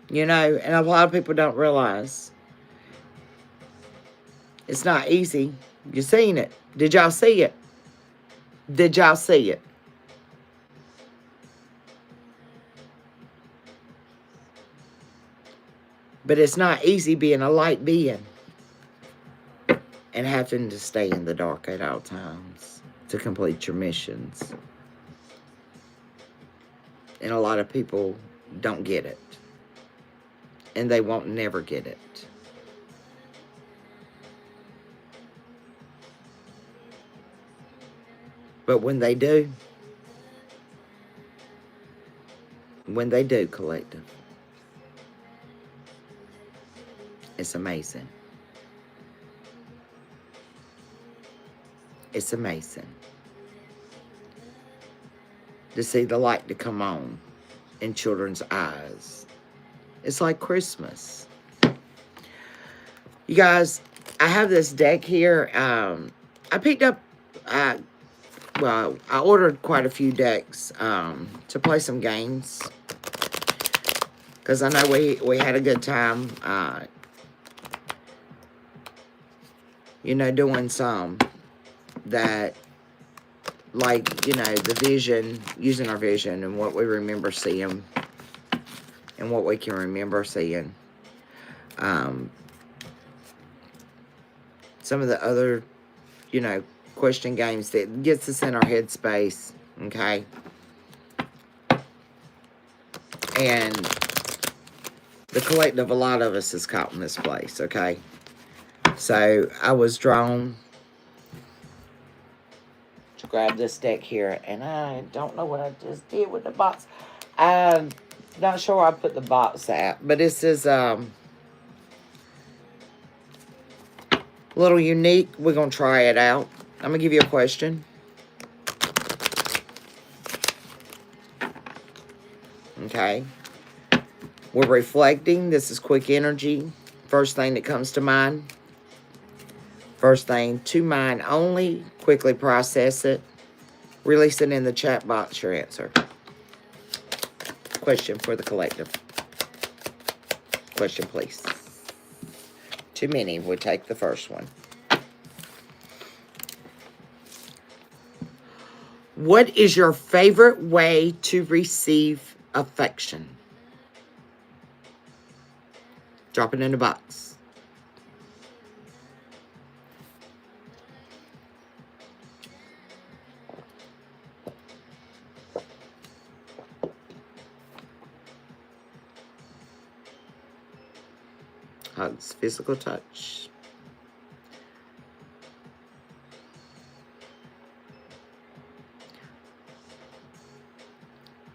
Speaker 1: You know, and a lot of people don't realize it's not easy. You seen it. Did y'all see it? Did y'all see it? But it's not easy being a light being and having to stay in the dark at all times to complete your missions. And a lot of people don't get it. And they won't never get it. But when they do, collective, it's amazing. It's amazing to see the light to come on in children's eyes. It's like Christmas. You guys, I have this deck here. I picked up, well, I ordered quite a few decks to play some games. Because I know we had a good time, you know, doing some that, like, you know, the vision, using our vision and what we remember seeing and what we can remember seeing. Some of the other, you know, question games that gets us in our headspace, okay? And the collective, a lot of us is caught in this place, okay? So I was drawn to grab this deck here, and I don't know what I just did with the box. I'm not sure where I put the box at, but this is a little unique. We're going to try it out. I'm going to give you a question. Okay. We're reflecting. This is quick energy. First thing that comes to mind. First thing to mind only. Quickly process it. Release it in the chat box, your answer. Question for the collective. Question, please. Too many. We'll take the first one. What is your favorite way to receive affection? Drop it in the box. Hugs, physical touch.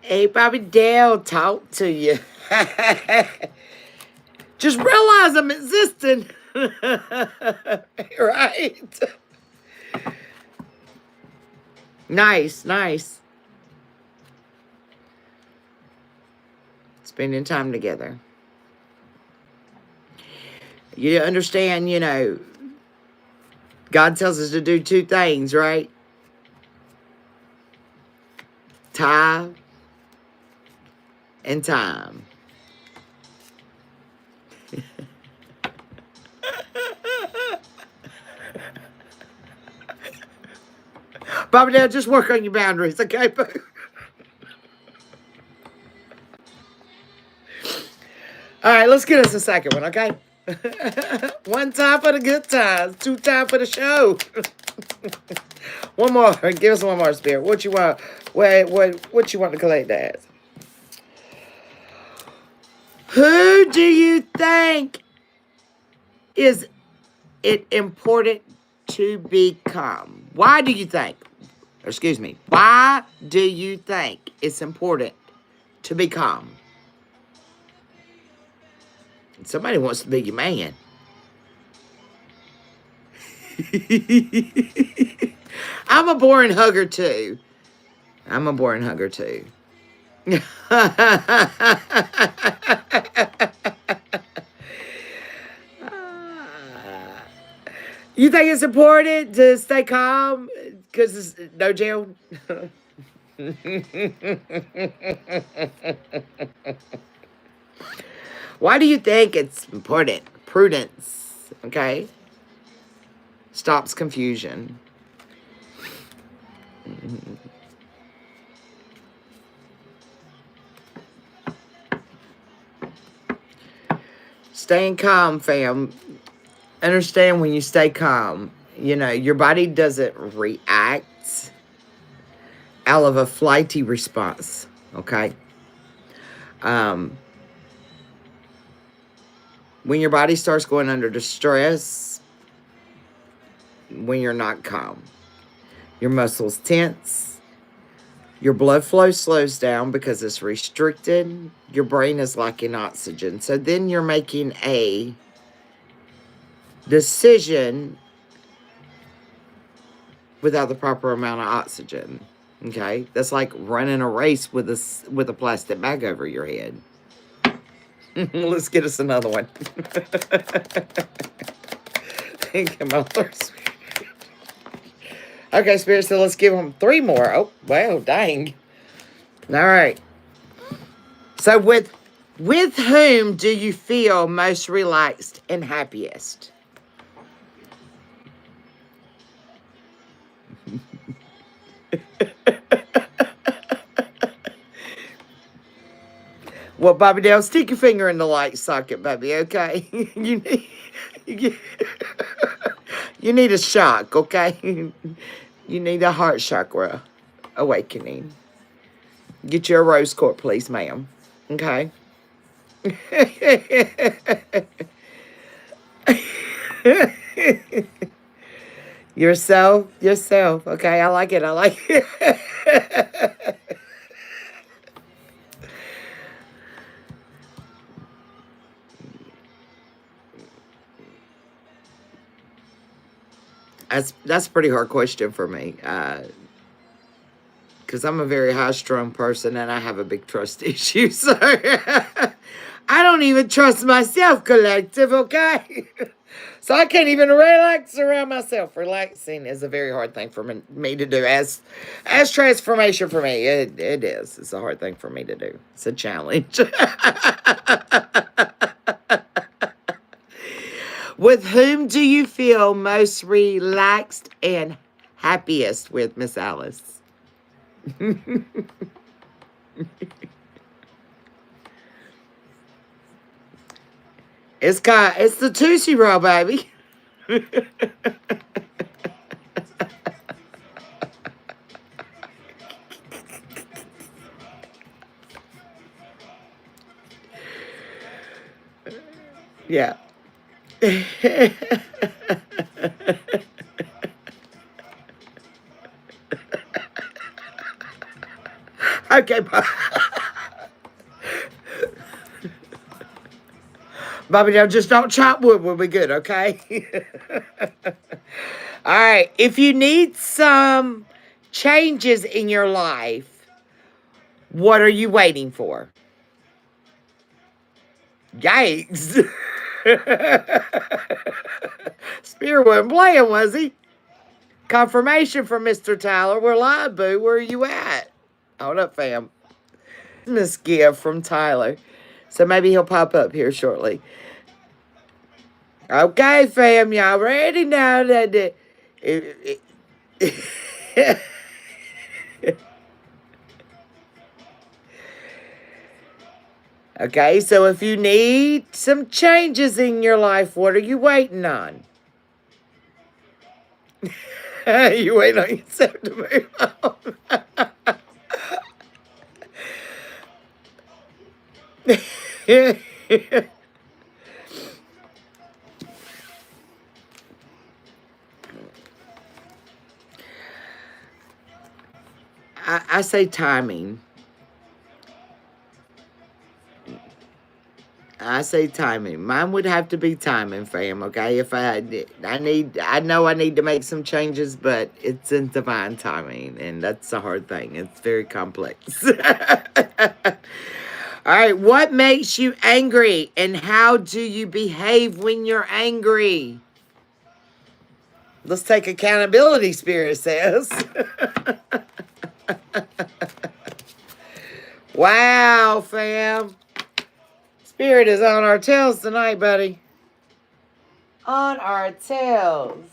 Speaker 1: Hey, Bobby Dale, talk to you. Just realize I'm existing. Right? Nice, nice. Spending time together. You understand, you know, God tells us to do two things, right? Time and time. Bobby Dale, just work on your boundaries, okay, boo? All right, let's get us a second one, okay? One time for the good times, two time for the show. One more. Give us one more, Spirit. What you want? What you want to collect as? Who do you think is it important to become? Why do you think? Excuse me. Why do you think it's important to become? Somebody wants to be your man. I'm a boring hugger too. You think it's important to stay calm because it's no jail? Why do you think it's important? Prudence, okay? Stops confusion. Staying calm, fam. Understand when you stay calm, you know, your body doesn't react out of a flighty response, okay? Um, when your body starts going under distress, when you're not calm, your muscles tense, your blood flow slows down because it's restricted, your brain is lacking oxygen. So then you're making a decision without the proper amount of oxygen. Okay, that's like running a race with a plastic bag over your head. Let's get us another one. Come on, okay, Spirit, so let's give them 3 more. Oh, well, dang. All right. So with whom do you feel most relaxed and happiest? Well, Bobby Dale, stick your finger in the light socket, baby, okay? You need a shock, okay? You need a heart chakra awakening. Get you a rose quartz, please, ma'am. Okay? Yourself, okay? I like it. That's a pretty hard question for me. Because I'm a very high-strung person and I have a big trust issue. So I don't even trust myself, collective, okay? So I can't even relax around myself. Relaxing is a very hard thing for me to do. As transformation for me, it is. It's a hard thing for me to do. It's a challenge. With whom do you feel most relaxed and happiest with, Miss Alice? It's the Tootsie Roll, baby. Yeah. Okay, Bobby, now just don't chop wood. We'll be good, okay? All right. If you need some changes in your life, what are you waiting for? Yikes. Spirit wasn't playing, was he? Confirmation from Mr. Tyler. We're live, boo. Where are you at? Hold up, fam. Miss gift from Tyler. So maybe he'll pop up here shortly. Okay, fam. Y'all ready now? Okay, so if you need some changes in your life, what are you waiting on? You waiting on yourself to move on. I say timing. I say timing. Mine would have to be timing, fam, okay? If I know I need to make some changes, but it's in divine timing, and that's a hard thing. It's very complex. All right, what makes you angry, and how do you behave when you're angry? Let's take accountability, Spirit says. Wow, fam. Spirit is on our tails tonight, buddy. On our tails.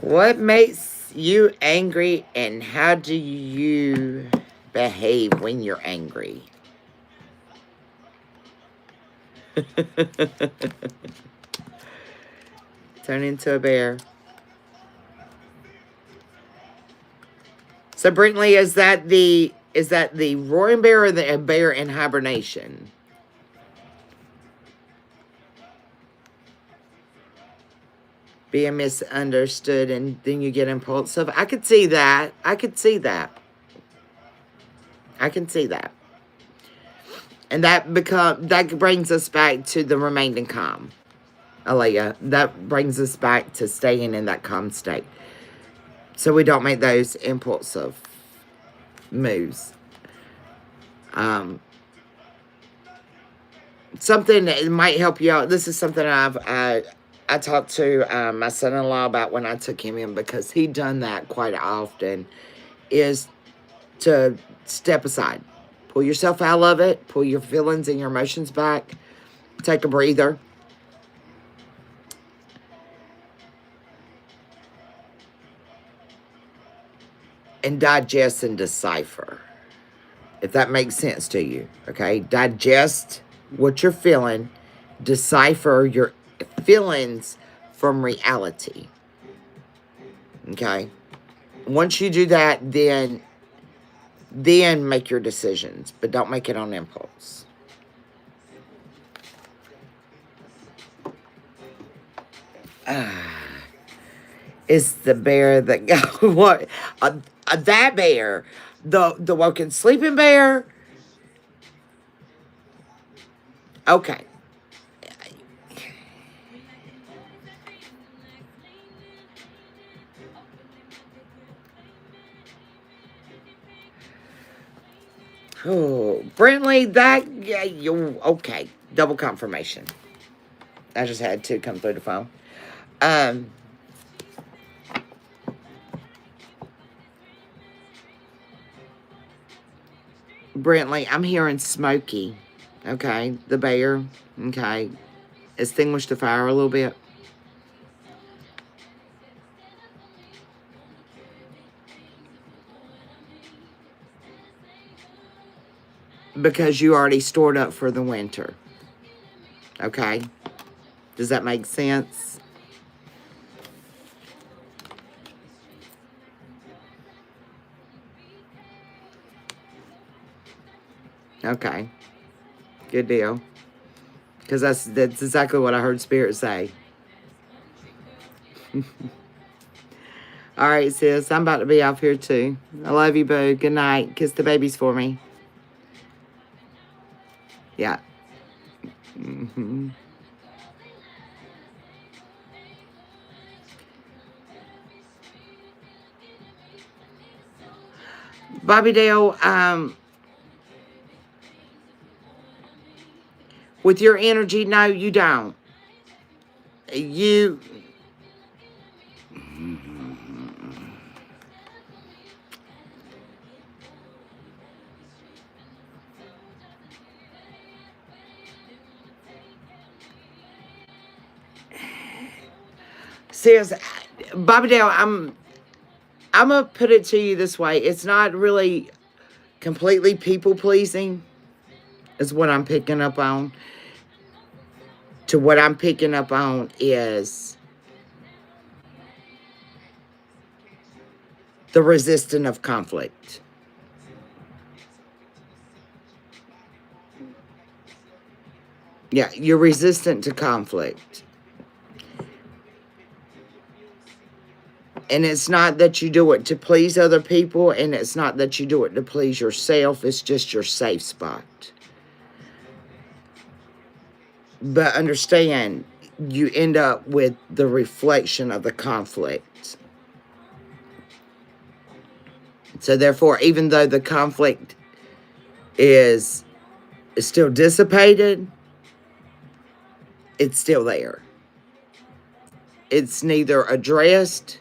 Speaker 1: What makes you angry and how do you behave when you're angry? Turn into a bear. So, Brintley, is that the roaring bear or the bear in hibernation? Being misunderstood and then you get impulsive. I could see that. I can see that. And that brings us back to the remaining calm. Alea, that brings us back to staying in that calm state. So we don't make those impulsive moves. Something that might help you out. This is something I talked to my son-in-law about when I took him in, because he'd done that quite often, is to step aside. Pull yourself out of it. Pull your feelings and your emotions back. Take a breather. And digest and decipher. If that makes sense to you. Okay? Digest what you're feeling. Decipher your feelings from reality. Okay? Once you do that, then make your decisions. But don't make it on impulse. It's the bear that got what? That bear, the woken sleeping bear. Okay. Oh, Brentley, okay. Double confirmation. I just had to come through the phone. Brentley, I'm hearing smoky. Okay, the bear. Okay, extinguish the fire a little bit. Because you already stored up for the winter. Okay, does that make sense? Okay, good deal. Because that's exactly what I heard Spirit say. All right, sis, I'm about to be off here too. I love you, boo. Good night. Kiss the babies for me. Yeah. Bobby Dale, with your energy, no, you don't. You... Sis, Bobby Dale, I'm going to put it to you this way. It's not really completely people-pleasing is what I'm picking up on. To what I'm picking up on is the resistance of conflict. Yeah, you're resistant to conflict. And it's not that you do it to please other people, and it's not that you do it to please yourself. It's just your safe spot. But understand, you end up with the reflection of the conflict. So therefore, even though the conflict is still dissipated, it's still there. It's neither addressed,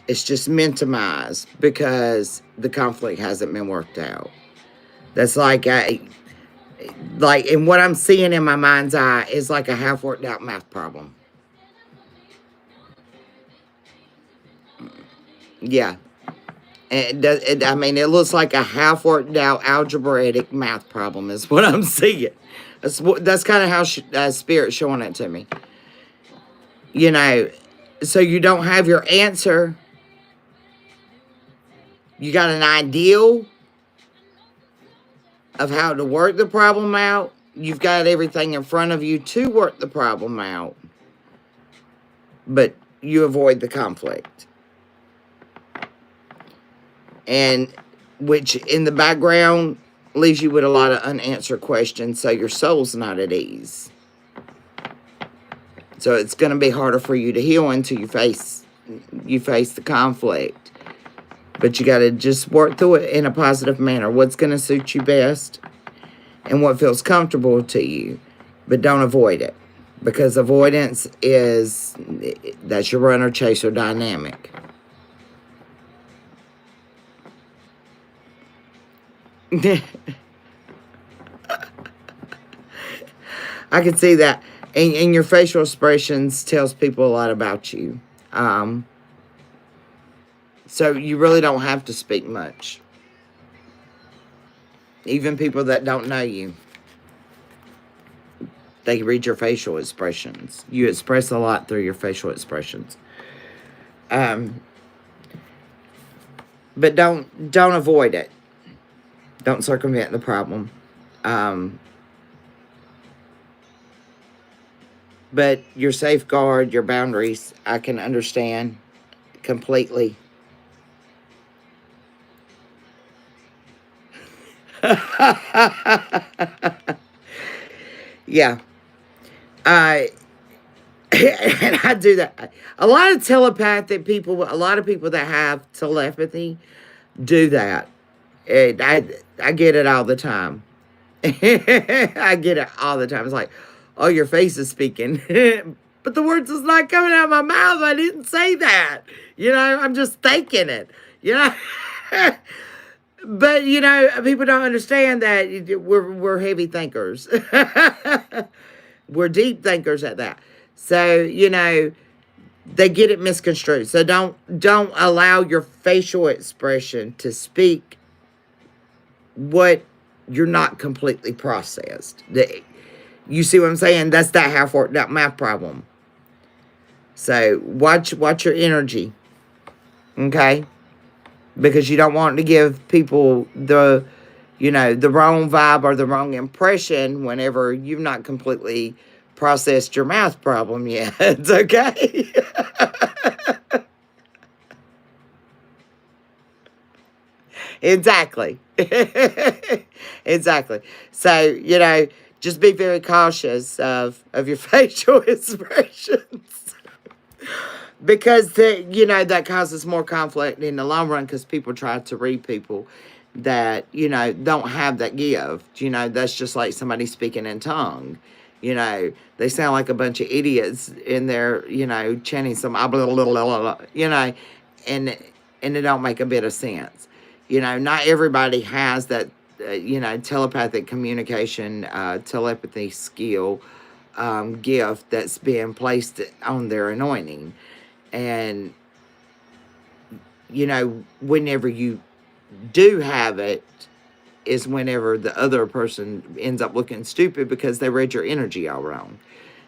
Speaker 1: it's just minimized because the conflict hasn't been worked out. That's and what I'm seeing in my mind's eye is like a half worked out math problem. Yeah. I mean, it looks like a half worked out algebraic math problem is what I'm seeing. That's kind of how Spirit's showing it to me. You know, so you don't have your answer. You got an ideal of how to work the problem out. You've got everything in front of you to work the problem out, but you avoid the conflict. And which in the background leaves you with a lot of unanswered questions, so your soul's not at ease. So it's going to be harder for you to heal until you face the conflict. But you got to just work through it in a positive manner. What's going to suit you best and what feels comfortable to you. But don't avoid it. Because avoidance that's your runner chaser dynamic. I can see that. And your facial expressions tells people a lot about you. So you really don't have to speak much. Even people that don't know you, they read your facial expressions. You express a lot through your facial expressions. But don't avoid it. Don't circumvent the problem. But your safeguard, your boundaries, I can understand completely. Yeah. And I do that. A lot of telepathic people, a lot of people that have telepathy do that. And I get it all the time. I get it all the time. It's like, oh, your face is speaking. But the words is not coming out of my mouth. I didn't say that. I'm just thinking it. But, people don't understand that we're heavy thinkers. We're deep thinkers at that. So, they get it misconstrued. So don't allow your facial expression to speak what you're not completely processed. You see what I'm saying? That's that half worked out math problem. So watch your energy. Okay? Because you don't want to give people the wrong vibe or the wrong impression whenever you've not completely processed your math problem yet. It's okay. Exactly. Exactly. So, just be very cautious of your facial expressions. Because, that causes more conflict in the long run because people try to read people that, don't have that gift. That's just like somebody speaking in tongue. They sound like a bunch of idiots in there, chanting some blah, blah, blah, blah, blah, and it don't make a bit of sense. Not everybody has that, telepathic communication, telepathy skill, gift that's being placed on their anointing. And, whenever you do have it, is whenever the other person ends up looking stupid because they read your energy all wrong.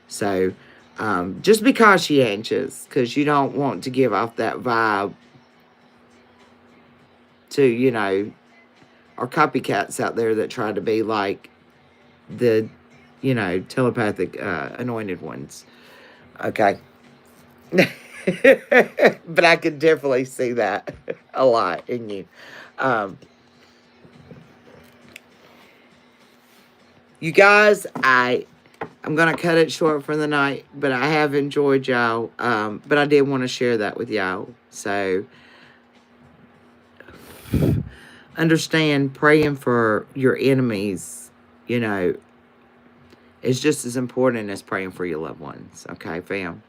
Speaker 1: So, just be conscientious because you don't want to give off that vibe to, or copycats out there that try to be like the, telepathic anointed ones. Okay. But I could definitely see that a lot in you. You guys, I'm going to cut it short for the night, but I have enjoyed y'all. But I did want to share that with y'all. So, understand praying for your enemies, is just as important as praying for your loved ones. Okay, fam?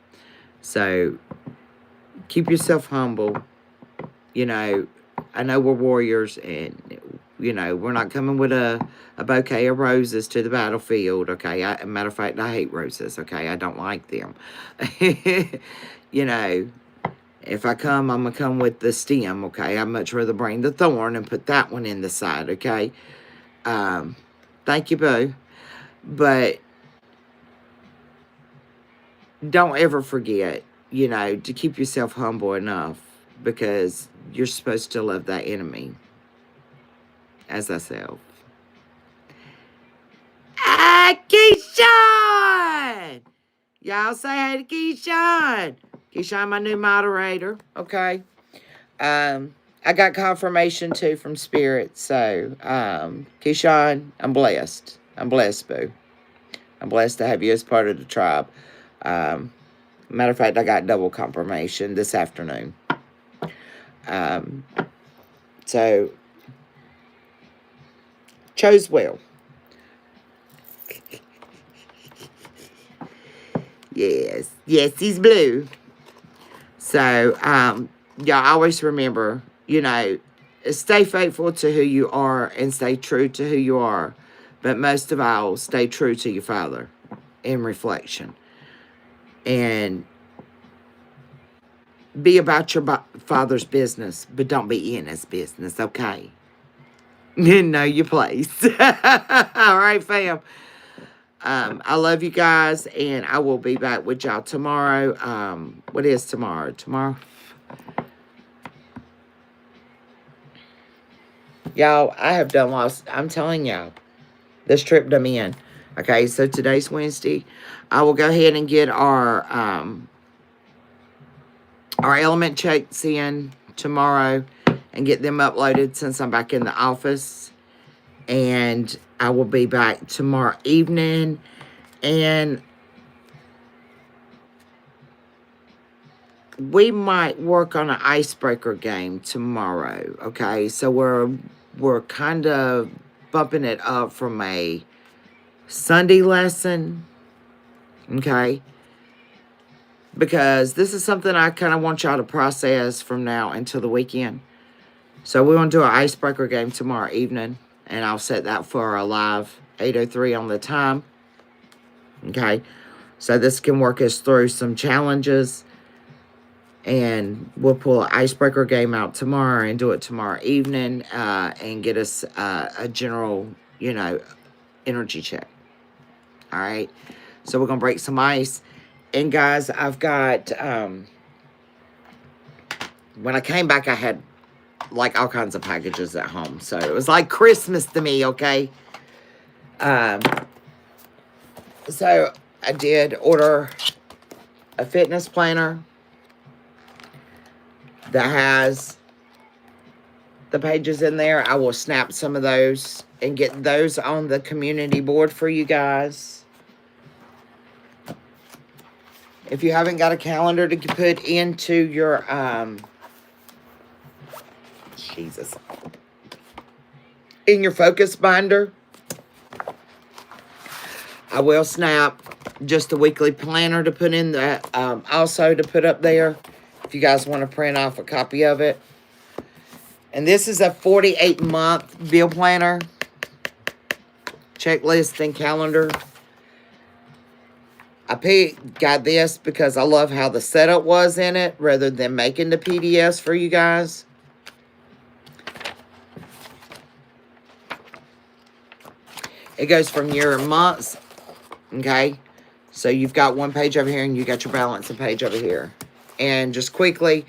Speaker 1: So keep yourself humble. You know, I know we're warriors, and, you know, we're not coming with a bouquet of roses to the battlefield, okay? Matter of fact, I hate roses, okay? I don't like them. You know, if I come, I'm going to come with the stem, okay? I'd much rather bring the thorn and put that one in the side, okay? Thank you, boo. But don't ever forget, you know, to keep yourself humble enough, because you're supposed to love that enemy as thyself. Ah, Keyshawn! Y'all say hey to Keyshawn. Keyshawn, my new moderator, okay? I got confirmation, too, from Spirit. So, Keyshawn, I'm blessed. I'm blessed, boo. I'm blessed to have you as part of the tribe. Matter of fact, I got double confirmation this afternoon. So, chose well. Yes, he's blue. So, y'all always remember, you know, stay faithful to who you are and stay true to who you are. But most of all, stay true to your Father in reflection. And be about your Father's business, but don't be in his business, okay? Know your place. All right, fam. I love you guys, and I will be back with y'all tomorrow. What is tomorrow? Tomorrow? Y'all, I have done lost. I'm telling y'all, this trip done me in. Okay, so today's Wednesday. I will go ahead and get our element checks in tomorrow and get them uploaded since I'm back in the office. And I will be back tomorrow evening. And we might work on an icebreaker game tomorrow. Okay, so we're kind of bumping it up from a Sunday lesson. Okay, because this is something I kind of want y'all to process from now until the weekend. So we're going to do an icebreaker game tomorrow evening, and I'll set that for a live 8:03 on the time. Okay, so this can work us through some challenges, and we'll pull an icebreaker game out tomorrow and do it tomorrow evening, and get us a general, you know, energy check. All right, so we're going to break some ice. And guys, I've got, when I came back, I had like all kinds of packages at home. So it was like Christmas to me, okay? So I did order a fitness planner that has the pages in there. I will snap some of those and get those on the community board for you guys. If you haven't got a calendar to put into your, in your focus binder, I will snap just a weekly planner to put in that, also to put up there, if you guys want to print off a copy of it. And this is a 48-month bill planner, checklist, and calendar. I got this because I love how the setup was in it rather than making the PDFs for you guys. It goes from year and months, okay? So you've got one page over here and you got your balancing page over here. And just quickly,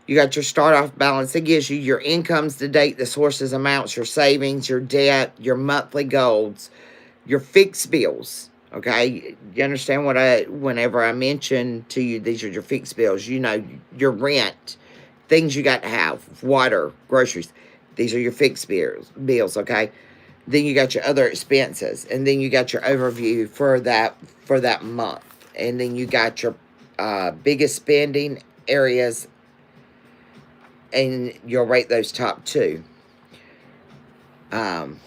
Speaker 1: you got your start-off balance. It gives you your incomes to date, the sources, amounts, your savings, your debt, your monthly goals, your fixed bills. Okay, you understand whenever I mention to you, these are your fixed bills, you know, your rent, things you got to have, water, groceries. These are your fixed bills, okay? Then you got your other expenses, and then you got your overview for that month. And then you got your biggest spending areas, and you'll rate those top two. Then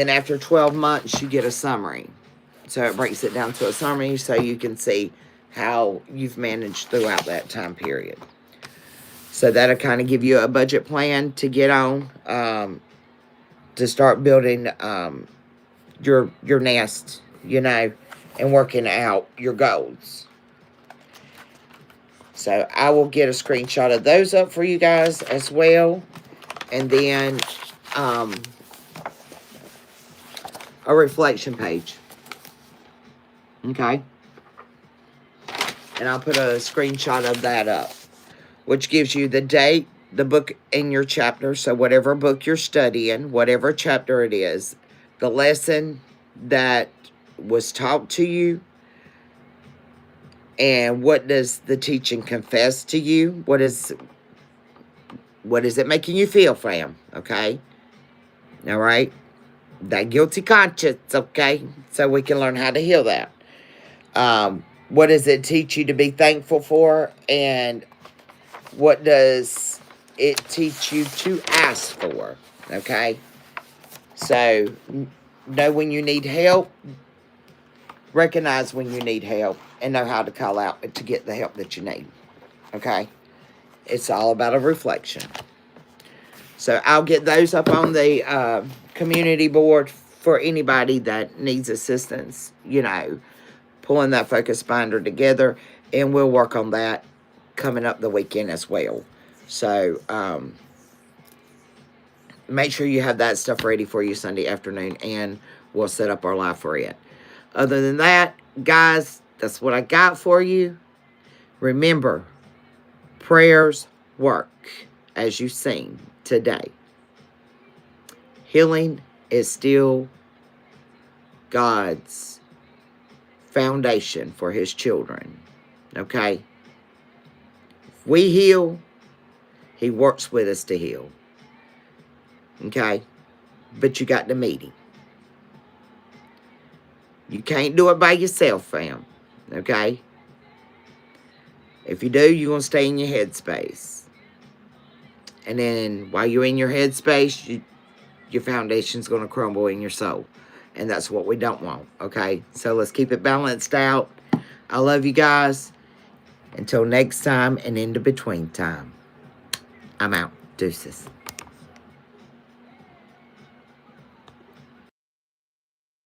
Speaker 1: after 12 months, you get a summary. So it breaks it down to a summary so you can see how you've managed throughout that time period. So that'll kind of give you a budget plan to get on, to start building your nest, you know, and working out your goals. So I will get a screenshot of those up for you guys as well. And then a reflection page. Okay. And I'll put a screenshot of that up, which gives you the date, the book in your chapter. So whatever book you're studying, whatever chapter it is, the lesson that was taught to you, and what does the teaching confess to you? What is it making you feel, fam? Okay? All right? That guilty conscience, okay? So we can learn how to heal that. What does it teach you to be thankful for? And what does it teach you to ask for? Okay? So, know when you need help. Recognize when you need help. And know how to call out to get the help that you need. Okay? It's all about a reflection. So, I'll get those up on the community board for anybody that needs assistance, you know, pulling that focus binder together. And we'll work on that coming up the weekend as well. So, make sure you have that stuff ready for you Sunday afternoon, and we'll set up our live for it. Other than that, guys, that's what I got for you. Remember, prayers work, as you've seen today. Healing is still God's foundation for his children. Okay? If we heal, he works with us to heal. Okay? But you got to meet him. You can't do it by yourself, fam. Okay? If you do, you're going to stay in your headspace. And then while you're in your headspace, your foundation's going to crumble in your soul. And that's what we don't want. Okay? So let's keep it balanced out. I love you guys. Until next time and into between time. I'm out. Deuces.